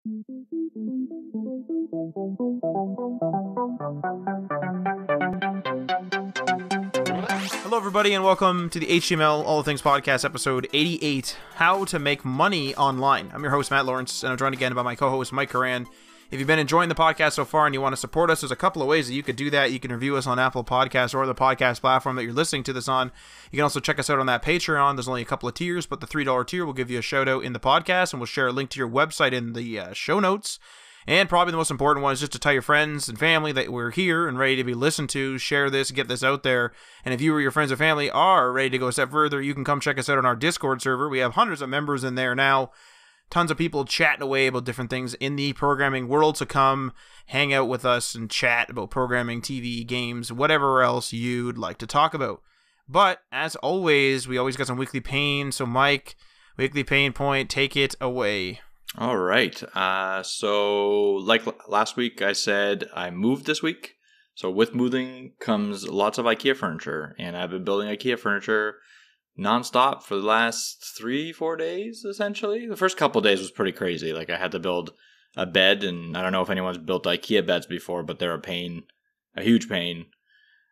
Hello, everybody, and welcome to the HTML All the Things Podcast, episode 88, How to Make Money Online. I'm your host, Matt Lawrence, and I'm joined again by my co-host, Mike Curran. If you've been enjoying the podcast so far and you want to support us, there's a couple of ways that you could do that. You can review us on Apple Podcasts or the podcast platform that you're listening to this on. You can also check us out on that Patreon. There's only a couple of tiers, but the $3 tier will give you a shout-out in the podcast, and we'll share a link to your website in the show notes. And probably the most important one is just to tell your friends and family that we're here and ready to be listened to. Share this, get this out there. And if you or your friends or family are ready to go a step further, you can come check us out on our Discord server. We have hundreds of members in there now. Tons of people chatting away about different things in the programming world. So come hang out with us and chat about programming, TV, games, whatever else you'd like to talk about. But as always, we always got some weekly pain. So Mike, weekly pain point, take it away. All right. So like last week, I said I moved this week. So with moving comes lots of IKEA furniture, and I've been building IKEA furniture nonstop for the last 3-4 days, essentially. The first couple of days was pretty crazy. Like I had to build a bed, and I don't know if anyone's built IKEA beds before, but they're a pain, a huge pain.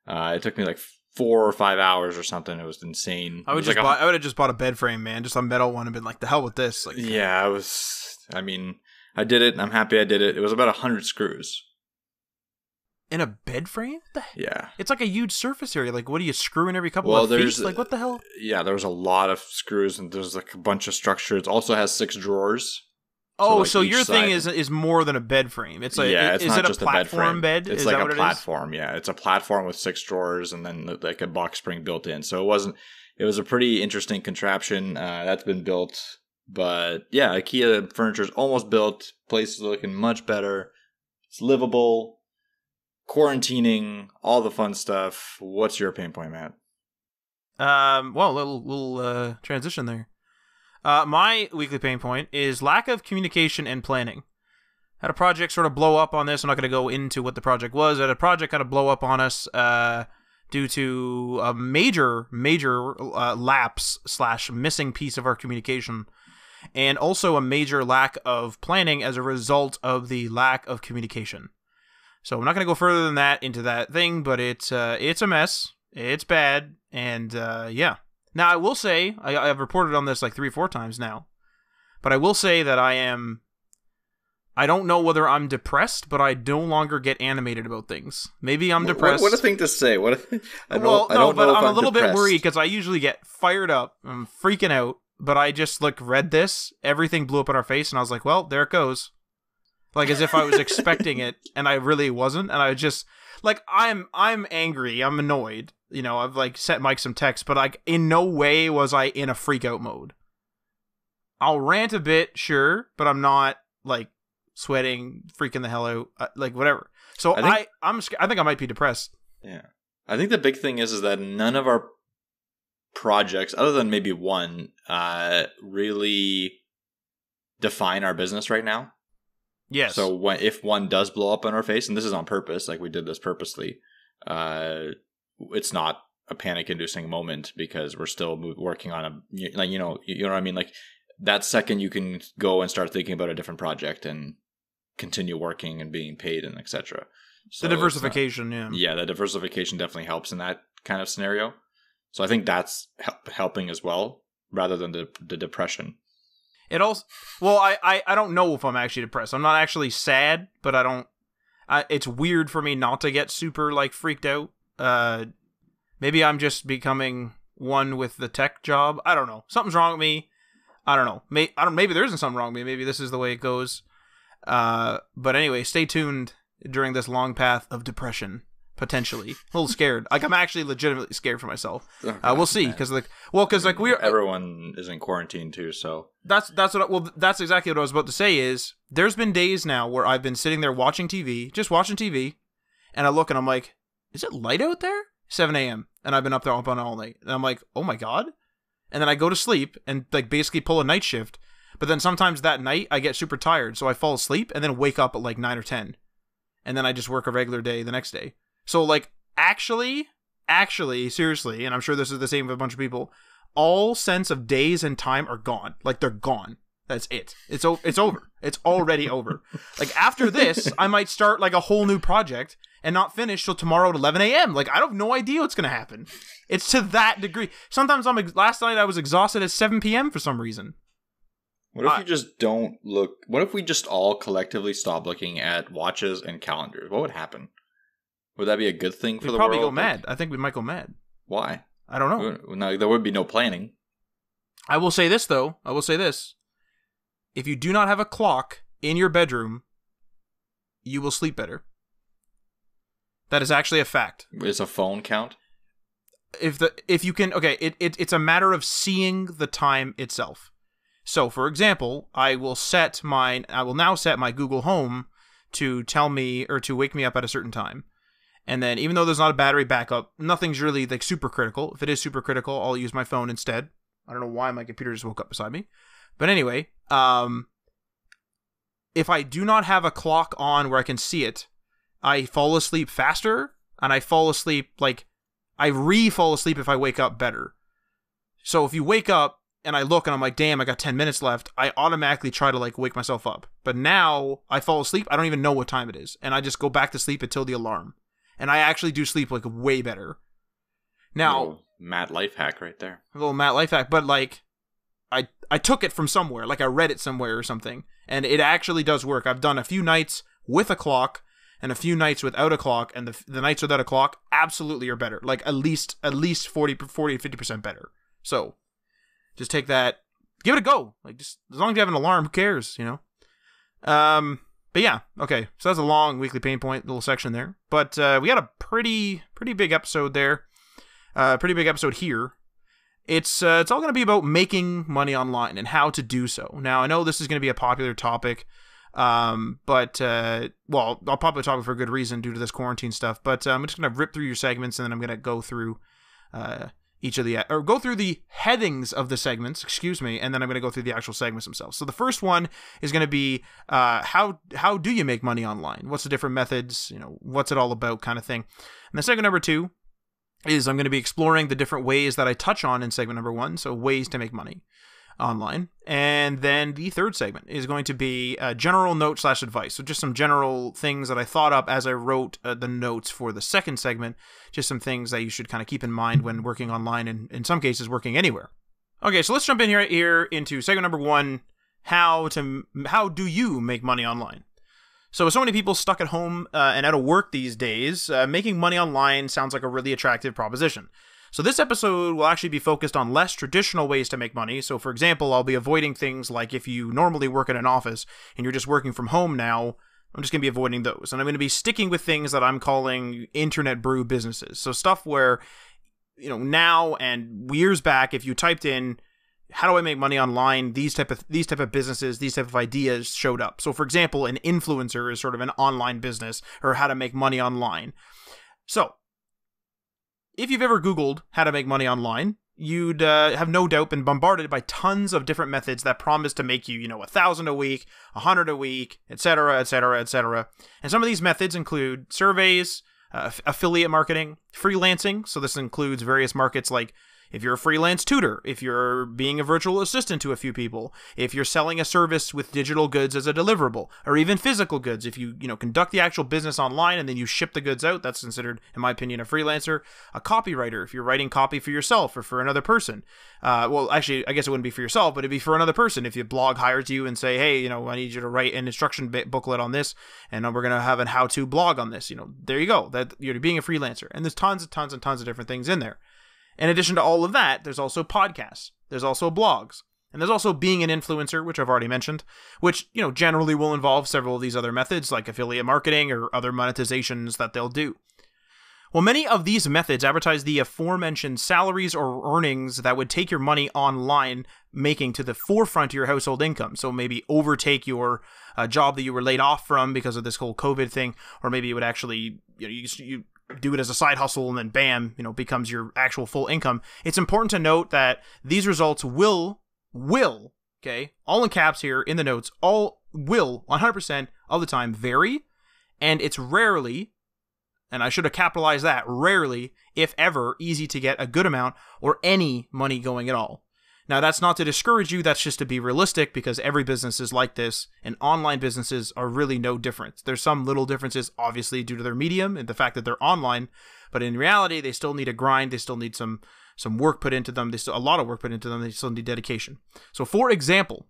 It took me like 4 or 5 hours or something. It was insane. I would have just bought a bed frame, man, just a metal one, and been like, the hell with this. Like, yeah, I did it, and I'm happy I did it. It was about 100 screws. In a bed frame? Yeah. It's like a huge surface area. Like, what do you screw in every couple of feet? Like, what the hell? Yeah, there was a lot of screws, and there's like a bunch of structure. It also has 6 drawers. Oh, so your thing is more than a bed frame. It's like, yeah, it's not just a platform bed? It's like a platform, yeah. It's a platform with 6 drawers and then like a box spring built in. So it was a pretty interesting contraption. That's been built. But yeah, IKEA furniture is almost built. Place is looking much better. It's livable. Quarantining, all the fun stuff. What's your pain point, Matt? Well, little transition there. My weekly pain point is lack of communication and planning. Had a project sort of blow up on this. I'm not going to go into what the project was. Had a project kind of blow up on us due to a major lapse / missing piece of our communication. And also a major lack of planning as a result of the lack of communication. So I'm not going to go further than that into that thing, but it's a mess. It's bad, and yeah. Now I will say I've reported on this like 3 or 4 times now, but I will say that I don't know whether I'm depressed, but I no longer get animated about things. Maybe I'm depressed. What a thing to say! I'm a little bit worried because I usually get fired up. I'm freaking out. But I just read this, everything blew up in our face, and I was like, well, there it goes. Like, as if I was expecting it, and I really wasn't, and I just, like, I'm angry, I'm annoyed, you know, I've, sent Mike some text, but, in no way was I in a freak-out mode. I'll rant a bit, sure, but I'm not, sweating, freaking the hell out, whatever. So I think I might be depressed. Yeah. I think the big thing is that none of our projects, other than maybe one, really define our business right now. Yes. So if one does blow up in our face, and this is on purpose, like we did this purposely, it's not a panic-inducing moment because we're still working on you know what I mean. Like that second, you can go and start thinking about a different project and continue working and being paid and etc. So the diversification, yeah, the diversification definitely helps in that kind of scenario. So I think that's helping as well, rather than the depression. It also, well, I don't know if I'm actually depressed. I'm not actually sad, but it's weird for me not to get super freaked out. Maybe I'm just becoming one with the tech job. I don't know. Something's wrong with me. I don't know. Maybe there isn't something wrong with me. Maybe this is the way it goes. But anyway, stay tuned during this long path of depression. Potentially. A little scared. I'm actually legitimately scared for myself. We'll see. Because everyone is in quarantine too, so. That's exactly what I was about to say is, there's been days now where I've been sitting there watching TV, and I look and I'm like, is it light out there? 7 a.m. And I've been up on all night. And I'm like, oh my God. And then I go to sleep and basically pull a night shift. But then sometimes that night I get super tired, so I fall asleep and then wake up at 9 or 10. And then I just work a regular day the next day. So, actually, seriously, and I'm sure this is the same for a bunch of people, all sense of days and time are gone. They're gone. That's it. It's over. It's already over. Like, after this, I might start like a whole new project and not finish till tomorrow at 11 a.m. Like, I have no idea what's going to happen. It's to that degree. Sometimes last night I was exhausted at 7 p.m. for some reason. What if you just don't look... What if we just all collectively stop looking at watches and calendars? What would happen? Would that be a good thing for the world? We'd probably go mad. I think we might go mad. Why? I don't know. No, there would be no planning. I will say this, though. If you do not have a clock in your bedroom, you will sleep better. That is actually a fact. Is a phone count? If you can... Okay, it's a matter of seeing the time itself. So, for example, I will now set my Google Home to tell me or to wake me up at a certain time. And then, even though there's not a battery backup, nothing's really like super critical. If it is super critical, I'll use my phone instead. I don't know why my computer just woke up beside me. But anyway, if I do not have a clock on where I can see it, I fall asleep faster, and I fall asleep I re-fall asleep if I wake up better. So if you wake up, and I look and I'm like, damn, I got 10 minutes left, I automatically try to like wake myself up. But now I fall asleep, I don't even know what time it is. And I just go back to sleep until the alarm. And I actually do sleep like way better. Now, little Matt life hack right there. A little Matt life hack, but like, I took it from somewhere, like I read it somewhere or something. And it actually does work. I've done a few nights with a clock and a few nights without a clock. And the nights without a clock absolutely are better. Like at least 40 to 50% better. So, just take that, give it a go. Like, just as long as you have an alarm, who cares, you know? But yeah, okay. So that's a long weekly pain point little section there. But we got a pretty big episode there. Pretty big episode here. It's all going to be about making money online and how to do so. Now, I know this is going to be a popular topic, but I'll probably topic for a good reason due to this quarantine stuff. But I'm just going to rip through your segments, and then I'm going to go through go through the headings of the segments, and then I'm going to go through the actual segments themselves. So the first one is going to be how do you make money online? What's the different methods? You know, what's it all about, kind of thing. And the segment number 2 is I'm going to be exploring the different ways that I touch on in segment number 1, so ways to make money online. And then the third segment is going to be general note / advice. So just some general things that I thought up as I wrote the notes for the second segment. Just some things that you should kind of keep in mind when working online and in some cases working anywhere. Okay, so let's jump in here into segment number 1, how do you make money online? So with so many people stuck at home and out of work these days, making money online sounds like a really attractive proposition. So this episode will actually be focused on less traditional ways to make money. So for example, I'll be avoiding things like if you normally work in an office and you're just working from home now, I'm just going to be avoiding those. And I'm going to be sticking with things that I'm calling internet brew businesses. So stuff where, you know, now and years back, if you typed in, how do I make money online? These type of businesses, these type of ideas showed up. So for example, an influencer is sort of an online business, or how to make money online. So if you've ever Googled how to make money online, you'd have no doubt been bombarded by tons of different methods that promise to make you, you know, 1,000 a week, 100 a week, etc., etc., etc. And some of these methods include surveys, affiliate marketing, freelancing. So this includes various markets like if you're a freelance tutor, if you're being a virtual assistant to a few people, if you're selling a service with digital goods as a deliverable, or even physical goods, if you conduct the actual business online and then you ship the goods out, that's considered, in my opinion, a freelancer. A copywriter, if you're writing copy for yourself or for another person. Well, actually, I guess it wouldn't be for yourself, but it'd be for another person. If your blog hires you and say, hey, I need you to write an instruction booklet on this, and we're going to have a how-to blog on this, there you go. That you're being a freelancer. And there's tons of different things in there. In addition to all of that, there's also podcasts, there's also blogs, and there's also being an influencer, which I've already mentioned, which, generally will involve several of these other methods like affiliate marketing or other monetizations that they'll do. Well, many of these methods advertise the aforementioned salaries or earnings that would take your money online making to the forefront of your household income. So maybe overtake your job that you were laid off from because of this whole COVID thing, or maybe it would actually, you do it as a side hustle and then bam, becomes your actual full income. It's important to note that these results will, okay, all in caps here in the notes, all will 100% of the time vary, and it's rarely, and I should have capitalized that, rarely, if ever, easy to get a good amount or any money going at all. Now, that's not to discourage you, that's just to be realistic, because every business is like this, and online businesses are really no different. There's some little differences, obviously, due to their medium and the fact that they're online, but in reality, they still need a grind, they still need some work put into them, a lot of work put into them, they still need dedication. So, for example,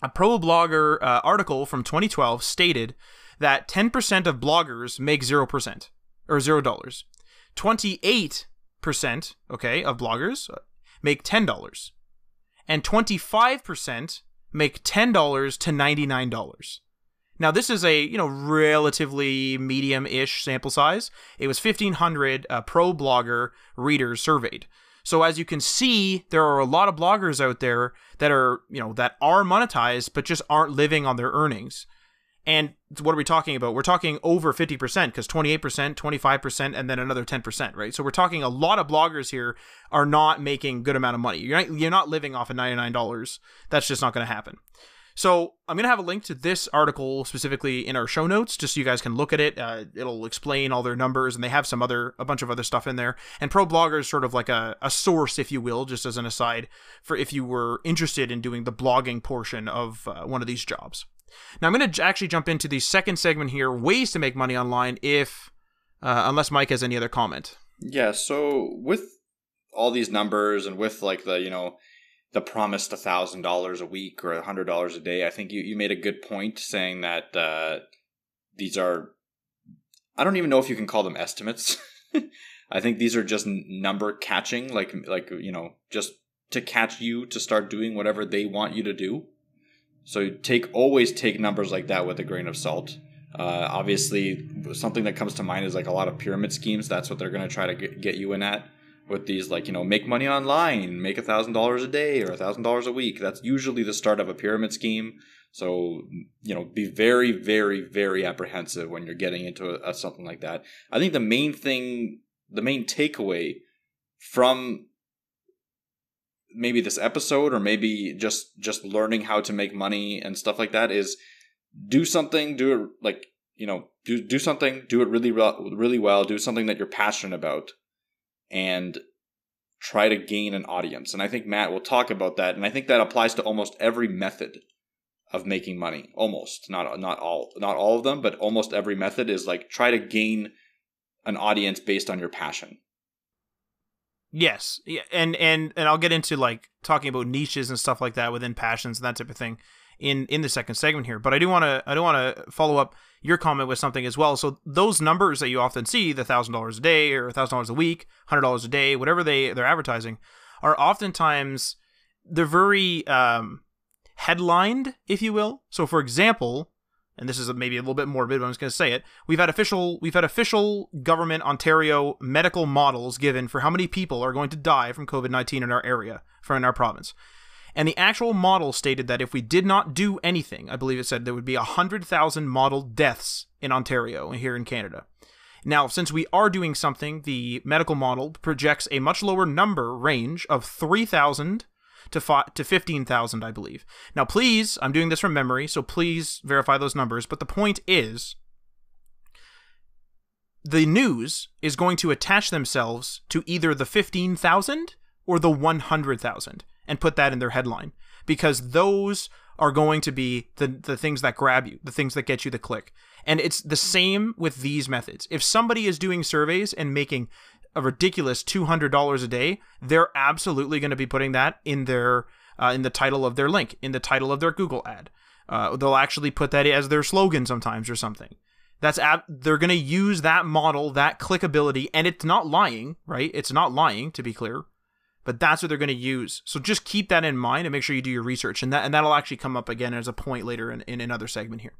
a ProBlogger article from 2012 stated that 10% of bloggers make 0%, or $0. 28%, okay, of bloggers make $10. And 25% make $10 to $99. Now, this is a, relatively medium-ish sample size. It was 1,500 ProBlogger readers surveyed. So as you can see, there are a lot of bloggers out there that are, that are monetized, but just aren't living on their earnings. And what are we talking about? We're talking over 50%, because 28%, 25%, and then another 10%, right? So we're talking a lot of bloggers here are not making good amount of money. You're not living off of $99. That's just not going to happen. So I'm going to have a link to this article specifically in our show notes, just so you guys can look at it. It'll explain all their numbers, and they have a bunch of other stuff in there. And ProBlogger is sort of like a source, if you will, just as an aside, for if you were interested in doing the blogging portion of one of these jobs. Now, I'm going to actually jump into the second segment here, ways to make money online, unless Mike has any other comment. Yeah, so with all these numbers and with like the promised $1,000 a week or $100 a day, I think you made a good point saying that these are, I don't even know if you can call them estimates. I think these are just number catching, like just to catch you to start doing whatever they want you to do. So always take numbers like that with a grain of salt. Obviously, something that comes to mind is like a lot of pyramid schemes. That's what they're going to try to get you in at with these, like, make money online, make $1,000 a day or $1,000 a week. That's usually the start of a pyramid scheme. So, be very, very, very apprehensive when you're getting into something like that. I think the main takeaway from maybe this episode, or maybe just learning how to make money and stuff like that, is do something, do it really well, do something that you're passionate about, and try to gain an audience. And I think Matt will talk about that, and I think that applies to almost every method of making money. Almost, not all of them, but almost every method is like try to gain an audience based on your passion. Yes, yeah, and I'll get into like talking about niches and stuff like that within passions and that type of thing in the second segment here. But I do want to follow up your comment with something as well. So those numbers that you often see, the $1,000 a day or $1,000 a week, $100 a day, whatever they're advertising, are oftentimes they're very headlined, if you will. So for example, and this is maybe a little bit morbid, but I'm just going to say it. We've had official government Ontario medical models given for how many people are going to die from COVID-19 in our area, in our province. And the actual model stated that if we did not do anything, I believe it said there would be 100,000 model deaths in Ontario and here in Canada. Now, since we are doing something, the medical model projects a much lower number range of 3,000 to 15,000, I believe. Now, please, I'm doing this from memory, so please verify those numbers. But the point is, the news is going to attach themselves to either the 15,000 or the 100,000 and put that in their headline, because those are going to be the things that grab you, the things that get you the click. And it's the same with these methods. If somebody is doing surveys and making a ridiculous $200 a day, they're absolutely going to be putting that in their in the title of their link, in the title of their Google ad. They'll actually put that as their slogan sometimes or something. They're going to use that model, that clickability, and it's not lying, right? It's not lying, to be clear, but that's what they're going to use. So just keep that in mind and make sure you do your research, and that'll actually come up again as a point later in another segment here.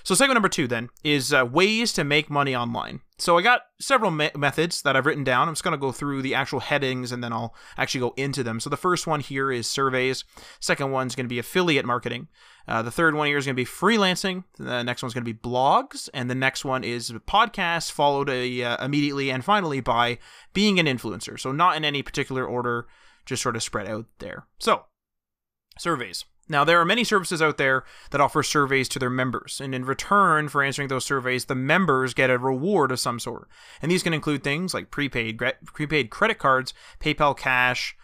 So segment number 2 then is ways to make money online. So I got several methods that I've written down. I'm just going to go through the actual headings and then I'll actually go into them. So the first one here is surveys. Second one's going to be affiliate marketing. The third one here is going to be freelancing. The next one's going to be blogs. And the next one is podcasts, followed immediately and finally by being an influencer. So not in any particular order, just sort of spread out there. So surveys. Now, there are many services out there that offer surveys to their members, and in return for answering those surveys, the members get a reward of some sort. And these can include things like prepaid credit cards, PayPal Cash,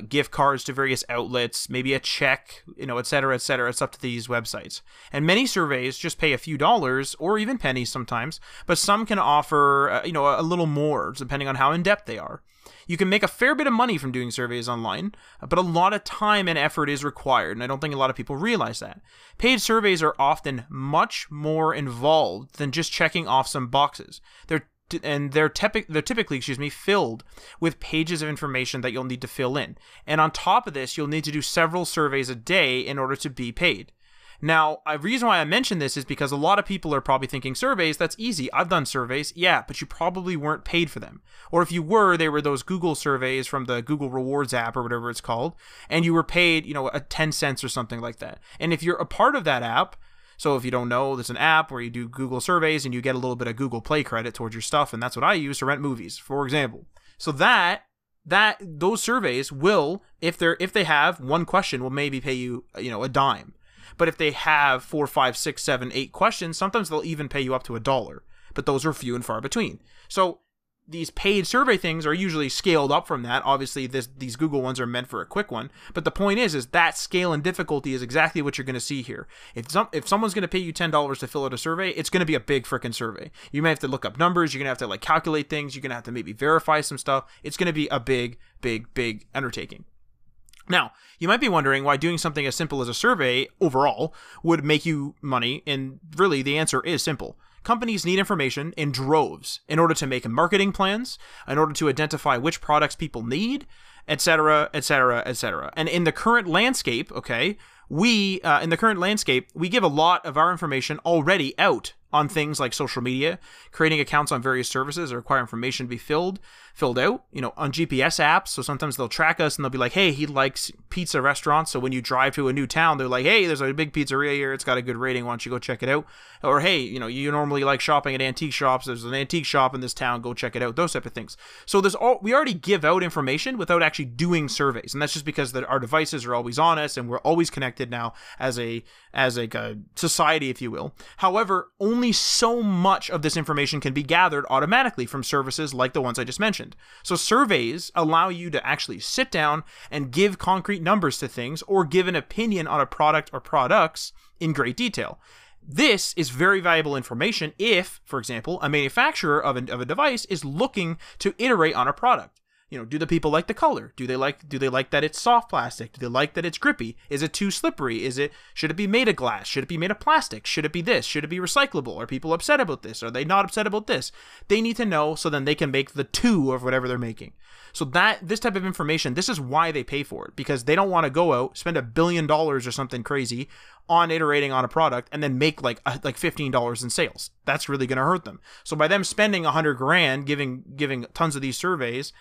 gift cards to various outlets, maybe a check, et cetera, et cetera. It's up to these websites. And many surveys just pay a few dollars or even pennies sometimes, but some can offer, a little more depending on how in-depth they are. You can make a fair bit of money from doing surveys online, but a lot of time and effort is required, and I don't think a lot of people realize that. Paid surveys are often much more involved than just checking off some boxes. They're typically filled with pages of information that you'll need to fill in. And on top of this, you'll need to do several surveys a day in order to be paid. Now, a reason why I mention this is because a lot of people are probably thinking surveys, that's easy. I've done surveys. Yeah, but you probably weren't paid for them. Or if you were, they were those Google surveys from the Google Rewards app or whatever it's called, and you were paid, 10 cents or something like that. And if you're a part of that app, so if you don't know, there's an app where you do Google surveys and you get a little bit of Google Play credit towards your stuff, and that's what I use to rent movies, for example. So those surveys will, if they have one question, will maybe pay you, a dime. But if they have 4, 5, 6, 7, 8 questions, sometimes they'll even pay you up to $1. But those are few and far between. So these paid survey things are usually scaled up from that. Obviously, these Google ones are meant for a quick one. But the point is that scale and difficulty is exactly what you're going to see here. If someone's going to pay you $10 to fill out a survey, it's going to be a big freaking survey. You may have to look up numbers. You're going to have to calculate things. You're going to have to maybe verify some stuff. It's going to be a big, big, big undertaking. Now, you might be wondering why doing something as simple as a survey overall would make you money, and really the answer is simple. Companies need information in droves in order to make marketing plans, in order to identify which products people need, etc., etc., etc. And in the current landscape, we give a lot of our information already out on things like social media, creating accounts on various services that require information to be filled out, on GPS apps. So sometimes they'll track us and they'll be like, hey, he likes pizza restaurants. So when you drive to a new town, they're like, hey, there's a big pizzeria here. It's got a good rating. Why don't you go check it out? Or, hey, you normally like shopping at antique shops. There's an antique shop in this town. Go check it out. Those type of things. So we already give out information without actually doing surveys. And that's just because our devices are always on us and we're always connected now as a society, if you will. However, only so much of this information can be gathered automatically from services like the ones I just mentioned. So surveys allow you to actually sit down and give concrete numbers to things or give an opinion on a product or products in great detail. This is very valuable information if, for example, a manufacturer of a device is looking to iterate on a product. Do the people like the color? Do they like that it's soft plastic? Do they like that it's grippy? Is it too slippery? Should it be made of glass? Should it be made of plastic? Should it be this? Should it be recyclable? Are people upset about this? Are they not upset about this? They need to know so then they can make the two of whatever they're making. So this type of information, this is why they pay for it, because they don't want to go out, spend $1 billion or something crazy on iterating on a product and then make like $15 in sales. That's really going to hurt them. So by them spending $100,000 giving tons of these surveys,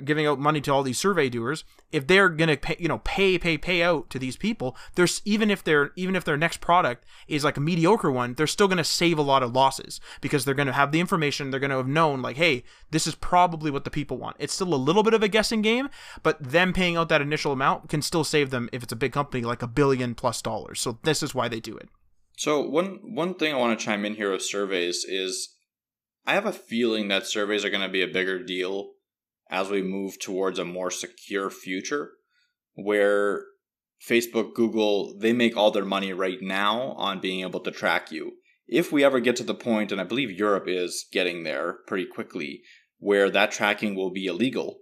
giving out money to all these survey doers, if they're gonna pay out to these people, there's even if their next product is like a mediocre one, they're still gonna save a lot of losses because they're gonna have the information. They're gonna have known like, hey, this is probably what the people want. It's still a little bit of a guessing game, but them paying out that initial amount can still save them if it's a big company like $1 billion plus. So this is why they do it. So one thing I want to chime in here with surveys is I have a feeling that surveys are going to be a bigger deal as we move towards a more secure future where Facebook, Google, they make all their money right now on being able to track you. If we ever get to the point, and I believe Europe is getting there pretty quickly, where that tracking will be illegal,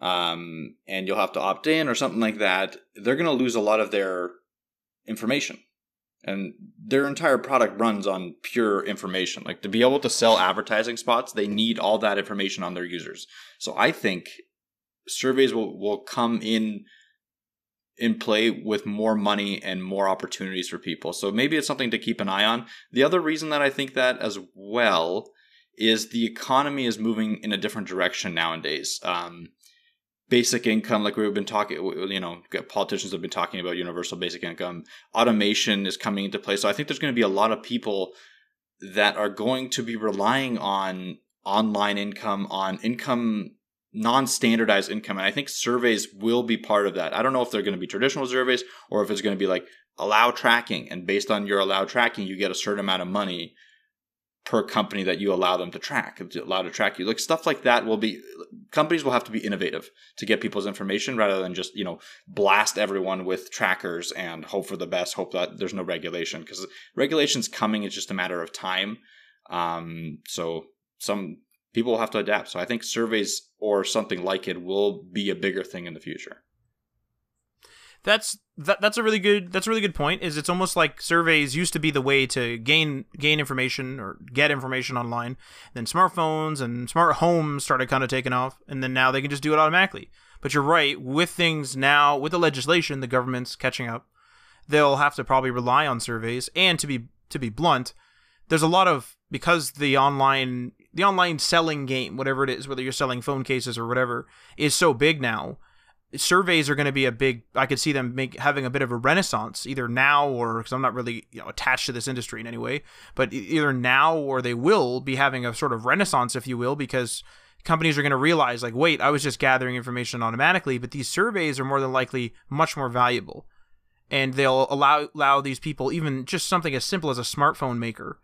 and you'll have to opt in or something like that, they're going to lose a lot of their information. And their entire product runs on pure information. Like, to be able to sell advertising spots, they need all that information on their users. So I think surveys will come in play with more money and more opportunities for people. So maybe it's something to keep an eye on. The other reason that I think that as well is the economy is moving in a different direction nowadays. Basic income, like we've been talking, politicians have been talking about universal basic income. Automation is coming into play. So I think there's going to be a lot of people that are going to be relying on online income, on income, non-standardized income. And I think surveys will be part of that. I don't know if they're going to be traditional surveys or if it's going to be like allow tracking. And based on your allow tracking, you get a certain amount of money. per company that you allow them to track, you. Like stuff like that companies will have to be innovative to get people's information rather than just, blast everyone with trackers and hope for the best, hope that there's no regulation, because regulation's coming. It's just a matter of time. So some people will have to adapt. So I think surveys or something like it will be a bigger thing in the future. That's a really good point. Is it's almost like surveys used to be the way to gain information or get information online. Then smartphones and smart homes started kind of taking off, and then now they can just do it automatically. But you're right, with things now, with the legislation, the government's catching up. They'll have to probably rely on surveys, and to be blunt, there's a lot of, because the online selling game, whatever it is, whether you're selling phone cases or whatever, is so big now. Surveys are going to be I could see them having a bit of a renaissance either now, or because I'm not really attached to this industry in any way, but either now or they will be having a sort of renaissance, if you will, because companies are going to realize, like, wait, I was just gathering information automatically, but these surveys are more than likely much more valuable, and they'll allow these people, even just something as simple as a smartphone maker,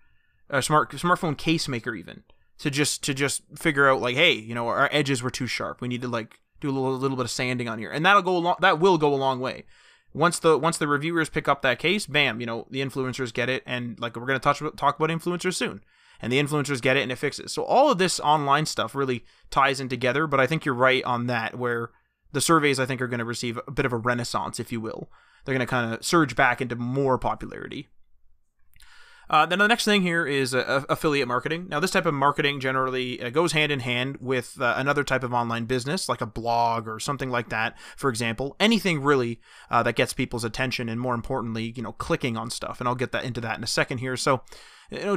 a smartphone case maker, even to just figure out, like, hey, our edges were too sharp, we need to do a little bit of sanding on here, and that will go a long way. Once the reviewers pick up that case, bam, the influencers get it, and like we're gonna talk about influencers soon, and the influencers get it and it fixes. So all of this online stuff really ties in together. But I think you're right on that, where the surveys, I think, are going to receive a bit of a renaissance, if you will. They're going to kind of surge back into more popularity. Then the next thing here is affiliate marketing. Now, this type of marketing generally goes hand in hand with another type of online business, like a blog or something like that. For example, anything really that gets people's attention, and more importantly, clicking on stuff. And I'll get into that in a second here. So,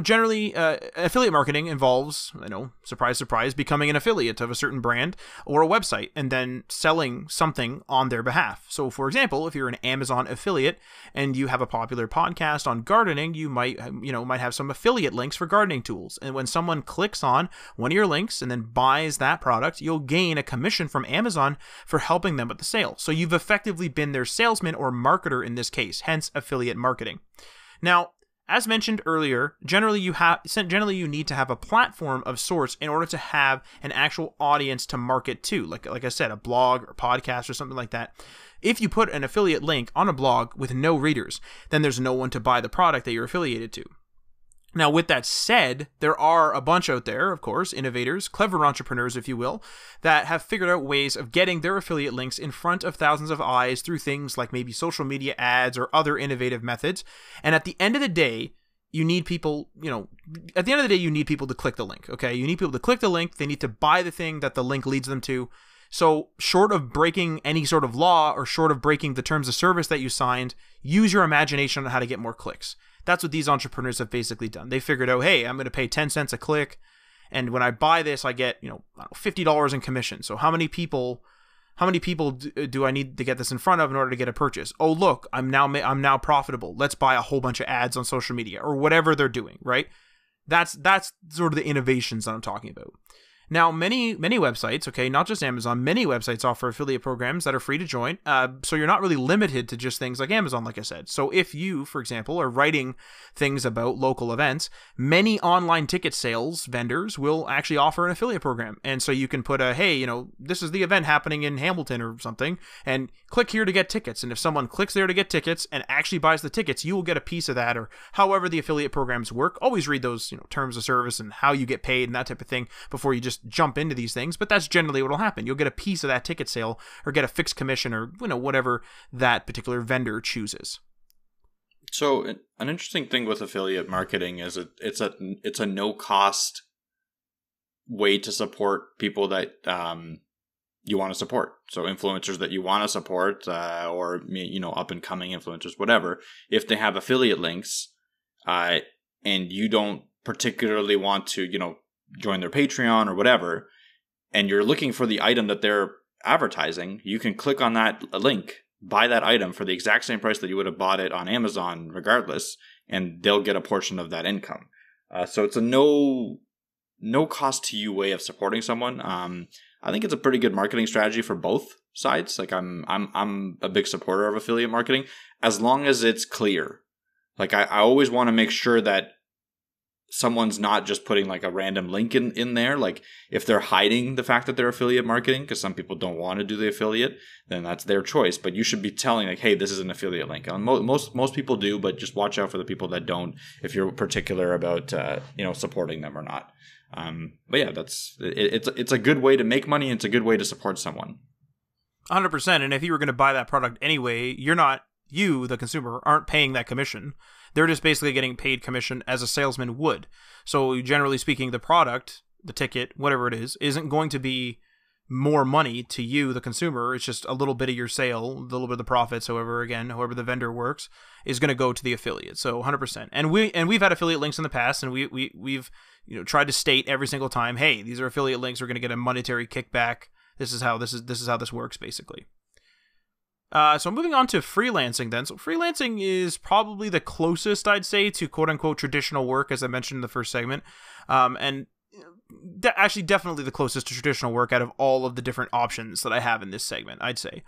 generally, affiliate marketing involves, surprise, surprise, becoming an affiliate of a certain brand or a website and then selling something on their behalf. So, for example, if you're an Amazon affiliate and you have a popular podcast on gardening, you might have some affiliate links for gardening tools. And when someone clicks on one of your links and then buys that product, you'll gain a commission from Amazon for helping them with the sale. So you've effectively been their salesman or marketer in this case, hence affiliate marketing. Now, as mentioned earlier, generally you need to have a platform of sorts in order to have an actual audience to market to. Like I said, a blog or podcast or something like that. If you put an affiliate link on a blog with no readers, then there's no one to buy the product that you're affiliated to. Now, with that said, there are a bunch out there, of course, innovators, clever entrepreneurs, if you will, that have figured out ways of getting their affiliate links in front of thousands of eyes through things like maybe social media ads or other innovative methods. And at the end of the day, you need people, you need people to click the link, okay? You need people to click the link. They need to buy the thing that the link leads them to. So short of breaking any sort of law or short of breaking the terms of service that you signed, use your imagination on how to get more clicks. That's what these entrepreneurs have basically done. They figured out, hey, I'm going to pay 10 cents a click, and when I buy this, I get $50 in commission. So how many people do I need to get this in front of in order to get a purchase? Oh, look, I'm now profitable. Let's buy a whole bunch of ads on social media or whatever they're doing, right? That's sort of the innovations that I'm talking about. Now, many websites, okay, not just Amazon, many websites offer affiliate programs that are free to join, so you're not really limited to just things like Amazon, like I said. So if you, for example, are writing things about local events, many online ticket sales vendors will actually offer an affiliate program. And so you can put hey, this is the event happening in Hamilton or something, and click here to get tickets. And if someone clicks there to get tickets and actually buys the tickets, you will get a piece of that, or however the affiliate programs work. Always read those, terms of service and how you get paid and that type of thing before you just jump into these things, but that's generally what will happen. You'll get a piece of that ticket sale or get a fixed commission or whatever that particular vendor chooses. So an interesting thing with affiliate marketing is it's a no cost way to support people that you want to support. So influencers that you want to support or up and coming influencers, whatever. If they have affiliate links and you don't particularly want to join their Patreon or whatever, and you're looking for the item that they're advertising, you can click on that link, buy that item for the exact same price that you would have bought it on Amazon regardless, and they'll get a portion of that income. So it's a no cost to you way of supporting someone. I think it's a pretty good marketing strategy for both sides. Like I'm a big supporter of affiliate marketing as long as it's clear. Like I always want to make sure that someone's not just putting like a random link in there, like if they're hiding the fact that they're affiliate marketing, because some people don't want to do the affiliate, then that's their choice. But you should be telling like, hey, this is an affiliate link. Most people do, but just watch out for the people that don't, if you're particular about supporting them or not. But yeah, it's a good way to make money. And it's a good way to support someone. 100%. And if you were going to buy that product anyway, you, the consumer, aren't paying that commission. They're just basically getting paid commission as a salesman would. So generally speaking, the product, the ticket, whatever it is, isn't going to be more money to you, the consumer. It's just a little bit of your sale, a little bit of the profits, however the vendor works, is going to go to the affiliate. So 100%. And we've had affiliate links in the past, and we've tried to state every single time, hey, these are affiliate links. We're going to get a monetary kickback. This is how this works, basically. So moving on to freelancing then. So freelancing is probably the closest, I'd say, to quote-unquote traditional work, as I mentioned in the first segment. And actually definitely the closest to traditional work out of all of the different options that I have in this segment, I'd say.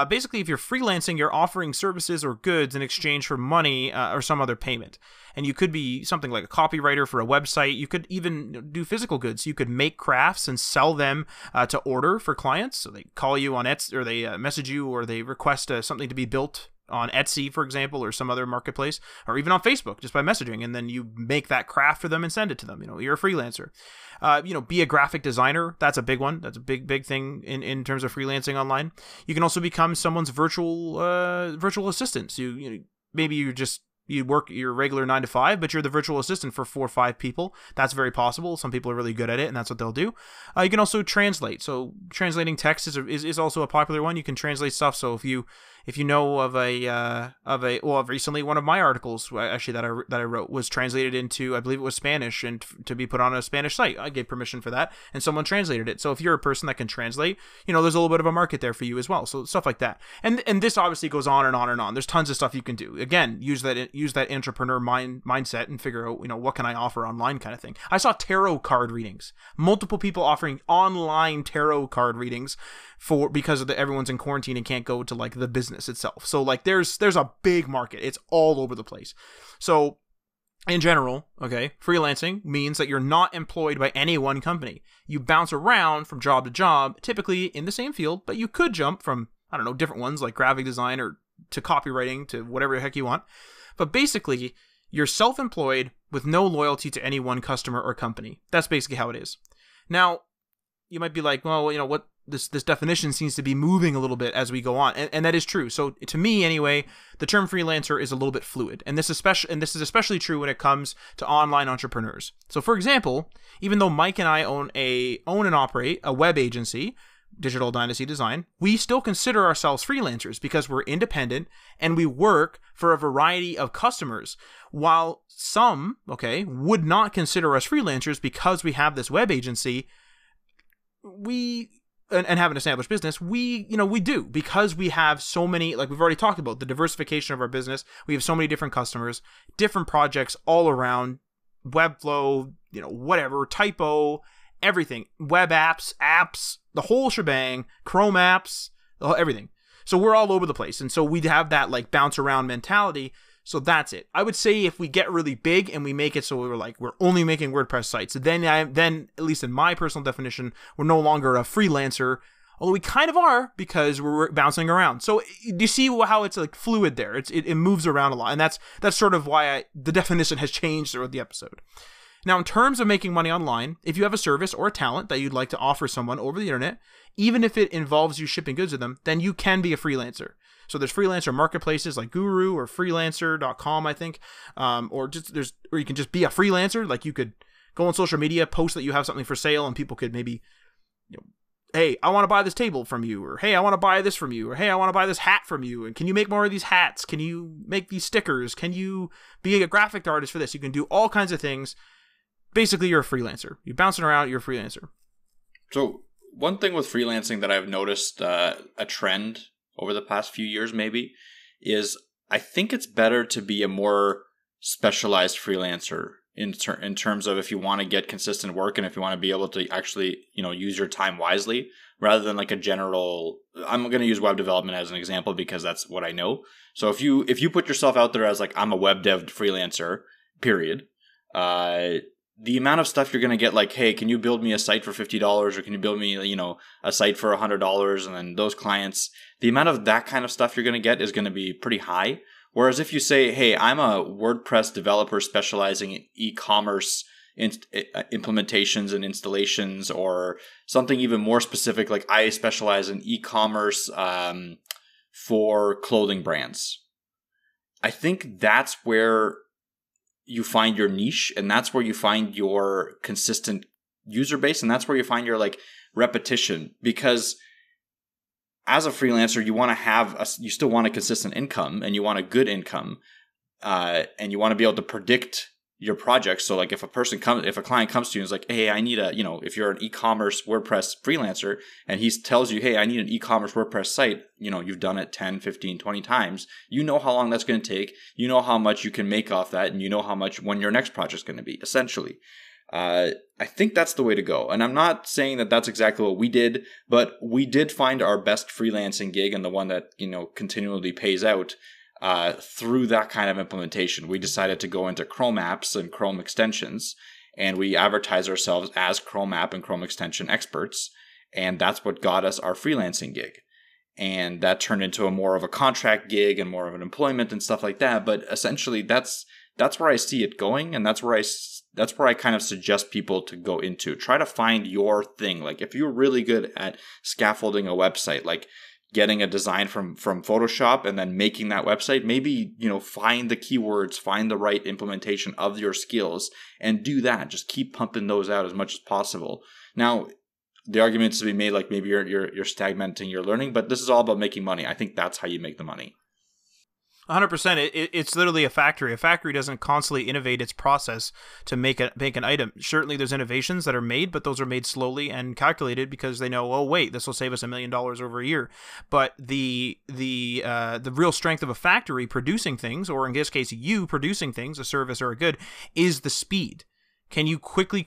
Basically, if you're freelancing, you're offering services or goods in exchange for money or some other payment. And you could be something like a copywriter for a website. You could even do physical goods. You could make crafts and sell them to order for clients. So they call you on Etsy, or they message you, or they request something to be built on Etsy, for example, or some other marketplace, or even on Facebook, just by messaging, and then you make that craft for them and send it to them. You're a freelancer. Be a graphic designer. That's a big one. That's a big thing in terms of freelancing online. You can also become someone's virtual assistant. So maybe you work your regular 9 to 5, but you're the virtual assistant for 4 or 5 people. That's very possible. Some people are really good at it, and that's what they'll do. You can also translate. So translating text is also a popular one. You can translate stuff. So if you know of recently one of my articles actually that I wrote was translated into, I believe it was Spanish, and to be put on a Spanish site. I gave permission for that, and someone translated it. So if you're a person that can translate, there's a little bit of a market there for you as well. So stuff like that. And this obviously goes on and on and on. There's tons of stuff you can do. Again, use that entrepreneur mindset and figure out, what can I offer online kind of thing. I saw tarot card readings. Multiple people offering online tarot card readings because everyone's in quarantine and can't go to like the business itself. So like there's a big market. It's all over the place. So in general, okay, freelancing means that you're not employed by any one company. You bounce around from job to job, typically in the same field, but you could jump from, different ones like graphic design or to copywriting to whatever the heck you want. But basically, you're self-employed with no loyalty to any one customer or company. That's basically how it is. Now, you might be like, well, what this definition seems to be moving a little bit as we go on, and that is true. So to me, anyway, the term freelancer is a little bit fluid, and this is especially true when it comes to online entrepreneurs. So, for example, even though Mike and I own and operate a web agency, Digital Dynasty Design, we still consider ourselves freelancers because we're independent and we work for a variety of customers. While some, would not consider us freelancers because we have this web agency, and have an established business, we do, because we have so many, like we've already talked about, the diversification of our business. We have so many different customers, different projects all around, Webflow, whatever, Typo, everything, web apps, the whole shebang, Chrome apps, everything. So we're all over the place. And so we have that like bounce around mentality. So that's it. I would say if we get really big and we make it so we're only making WordPress sites, then at least in my personal definition, we're no longer a freelancer, although we kind of are because we're bouncing around. So do you see how it's like fluid there? It moves around a lot, and that's sort of why the definition has changed throughout the episode. Now, in terms of making money online, if you have a service or a talent that you'd like to offer someone over the internet, even if it involves you shipping goods to them, then you can be a freelancer. So there's freelancer marketplaces like Guru or freelancer.com, I think, or you can just be a freelancer. Like you could go on social media, post that you have something for sale, and people could maybe, hey, I want to buy this table from you, or hey, I want to buy this from you, or hey, I want to buy this hat from you, and can you make more of these hats? Can you make these stickers? Can you be a graphic artist for this? You can do all kinds of things. Basically, you're a freelancer. You're bouncing around, you're a freelancer. So one thing with freelancing that I've noticed a trend over the past few years maybe is I think it's better to be a more specialized freelancer in terms of if you want to get consistent work and if you want to be able to actually, use your time wisely rather than like a general. I'm going to use web development as an example because that's what I know. So if you put yourself out there as like, I'm a web dev freelancer, period, The amount of stuff you're going to get, like, hey, can you build me a site for $50, or can you build me, a site for $100? And then those clients, the amount of that kind of stuff you're going to get is going to be pretty high. Whereas if you say, hey, I'm a WordPress developer specializing in e-commerce implementations and installations, or something even more specific, like I specialize in e-commerce for clothing brands. I think that's where you find your niche, and that's where you find your consistent user base, and that's where you find your like repetition. Because as a freelancer, you want to you still want a consistent income, and you want a good income, and you want to be able to predict your projects. So like if a client comes to you and is like, hey, I need if you're an e-commerce WordPress freelancer and he tells you, hey, I need an e-commerce WordPress site, you've done it 10, 15, 20 times. You know how long that's going to take. You know how much you can make off that, and you know how much when your next project is going to be, essentially. I think that's the way to go. And I'm not saying that that's exactly what we did, but we did find our best freelancing gig, and the one that, continually pays out through that kind of implementation. We decided to go into Chrome apps and Chrome extensions, and we advertise ourselves as Chrome app and Chrome extension experts. And that's what got us our freelancing gig. And that turned into a more of a contract gig and more of an employment and stuff like that. But essentially that's where I see it going. And that's where I kind of suggest people to go into. Try to find your thing. Like if you're really good at scaffolding a website, like getting a design from Photoshop and then making that website, maybe, find the keywords, find the right implementation of your skills and do that. Just keep pumping those out as much as possible. Now, the arguments to be made, like maybe you're stagnating your learning, but this is all about making money. I think that's how you make the money. 100%. It's literally a factory. A factory doesn't constantly innovate its process to make an item. Certainly there's innovations that are made, but those are made slowly and calculated because they know, oh wait, this will save us $1 million over a year. But the real strength of a factory producing things, or in this case you producing things, a service or a good, is the speed. Can you quickly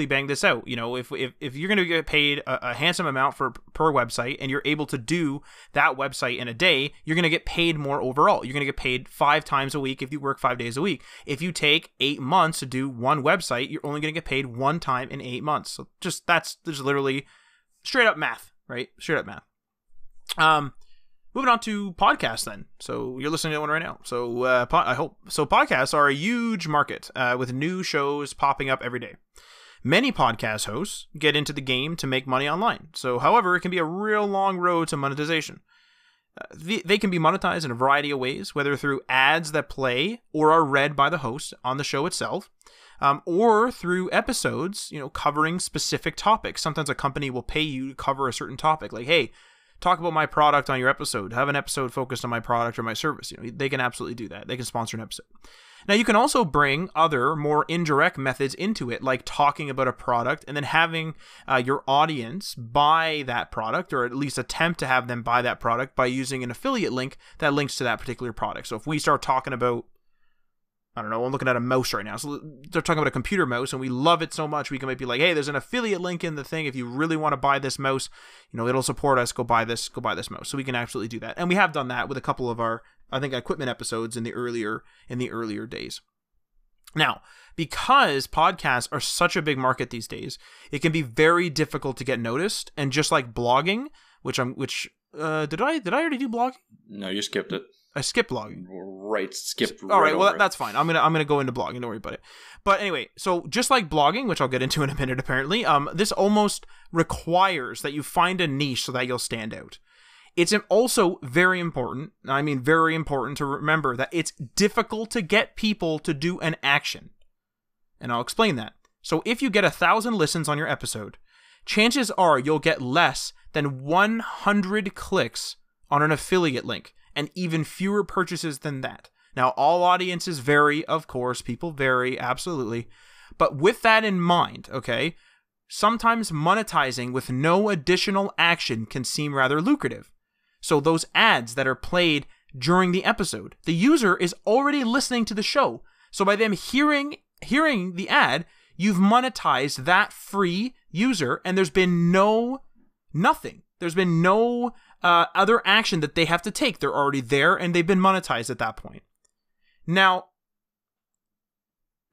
bang this out? If you're going to get paid a handsome amount per website, and you're able to do that website in a day, you're going to get paid more overall. You're going to get paid 5 times a week if you work 5 days a week. If you take 8 months to do one website, you're only going to get paid 1 time in 8 months. So there's literally straight up math, right? Straight up math. Moving on to podcasts then. So you're listening to one right now. So I hope. So podcasts are a huge market with new shows popping up every day. Many podcast hosts get into the game to make money online. So however, it can be a real long road to monetization. They can be monetized in a variety of ways, whether through ads that play or are read by the host on the show itself, or through episodes, covering specific topics. Sometimes a company will pay you to cover a certain topic, like, hey, talk about my product on your episode. Have an episode focused on my product or my service. They can absolutely do that. They can sponsor an episode. Now, you can also bring other more indirect methods into it, like talking about a product and then having your audience buy that product, or at least attempt to have them buy that product by using an affiliate link that links to that particular product. So if we start talking about, I don't know, I'm looking at a mouse right now. So they're talking about a computer mice, and we love it so much, we can maybe be like, hey, there's an affiliate link in the thing. If you really want to buy this mouse, it'll support us. Go buy this mouse. So we can absolutely do that. And we have done that with a couple of our, I think, equipment episodes in the earlier days. Now, because podcasts are such a big market these days, it can be very difficult to get noticed. And just like blogging, did I already do blogging? No, you skipped it. I skipped blogging. Right, skipped. All right, well, that's fine. I'm gonna go into blogging. Don't worry about it. But anyway, so just like blogging, which I'll get into in a minute, apparently, this almost requires that you find a niche so that you'll stand out. It's also very important, I mean very important, to remember that it's difficult to get people to do an action. And I'll explain that. So if you get 1,000 listens on your episode, chances are you'll get less than 100 clicks on an affiliate link, and even fewer purchases than that. Now, all audiences vary, of course. People vary, absolutely. But with that in mind, okay, sometimes monetizing with no additional action can seem rather lucrative. So those ads that are played during the episode, the user is already listening to the show. So by them hearing the ad, you've monetized that free user, and there's been nothing. There's been no other action that they have to take. They're already there, and they've been monetized at that point. Now,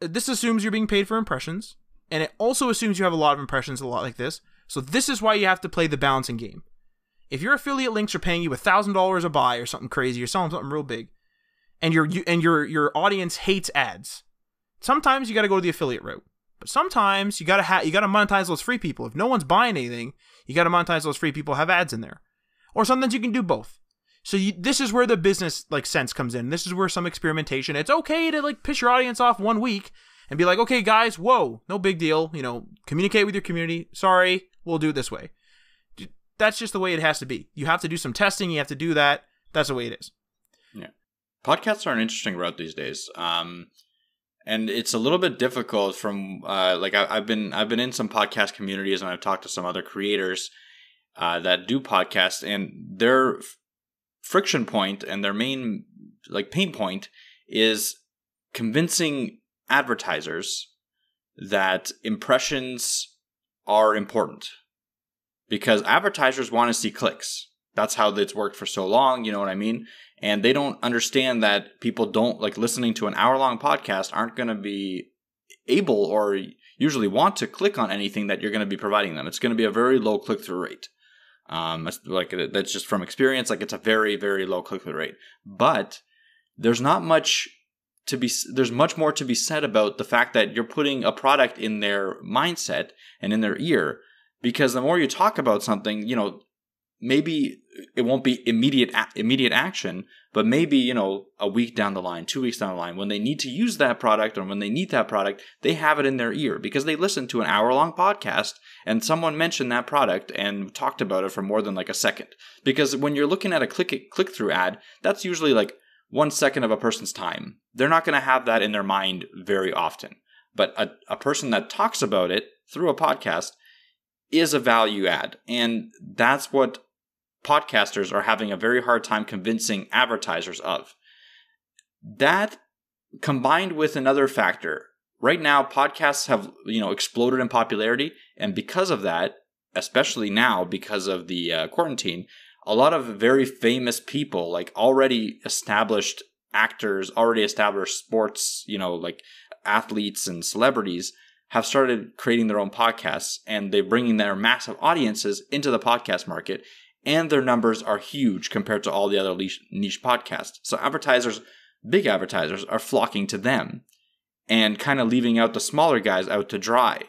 this assumes you're being paid for impressions, and it also assumes you have a lot of impressions, a lot like this. So this is why you have to play the balancing game. If your affiliate links are paying you $1,000 a buy or something crazy, you're selling something real big, and your audience hates ads, sometimes you got to go to the affiliate route. But sometimes you got to monetize those free people. If no one's buying anything, you got to monetize those free people, have ads in there. Or sometimes you can do both. So this is where the business sense comes in. This is where some experimentation. It's okay to piss your audience off 1 week and be like, okay, guys, whoa, no big deal. Communicate with your community. Sorry, we'll do it this way. That's just the way it has to be. You have to do some testing. You have to do that. That's the way it is. Yeah, podcasts are an interesting route these days. And it's a little bit difficult from I've been in some podcast communities, and I've talked to some other creators that do podcasts, and their friction point and their main pain point is convincing advertisers that impressions are important, because advertisers want to see clicks. That's how it's worked for so long, you know what I mean? And they don't understand that people don't listening to an hour-long podcast aren't going to be able or usually want to click on anything that you're going to be providing them. It's going to be a very low click-through rate. That's just from experience. It's a very, very low click-through rate. But there's much more to be said about the fact that you're putting a product in their mindset and in their ear, because the more you talk about something, maybe it won't be immediate action, but maybe, a week down the line, 2 weeks down the line, when they need to use that product or when they need that product, they have it in their ear because they listened to an hour-long podcast and someone mentioned that product and talked about it for more than a second. Because when you're looking at a click-through ad, that's usually 1 second of a person's time. They're not going to have that in their mind very often. But a person that talks about it through a podcast is a value add. And that's what podcasters are having a very hard time convincing advertisers of. That combined with another factor. Right now, podcasts have, exploded in popularity. And because of that, especially now because of the quarantine, a lot of very famous people, already established actors, already established sports, athletes and celebrities, have started creating their own podcasts, and they're bringing their massive audiences into the podcast market, and their numbers are huge compared to all the other niche podcasts. So big advertisers are flocking to them and kind of leaving out the smaller guys out to dry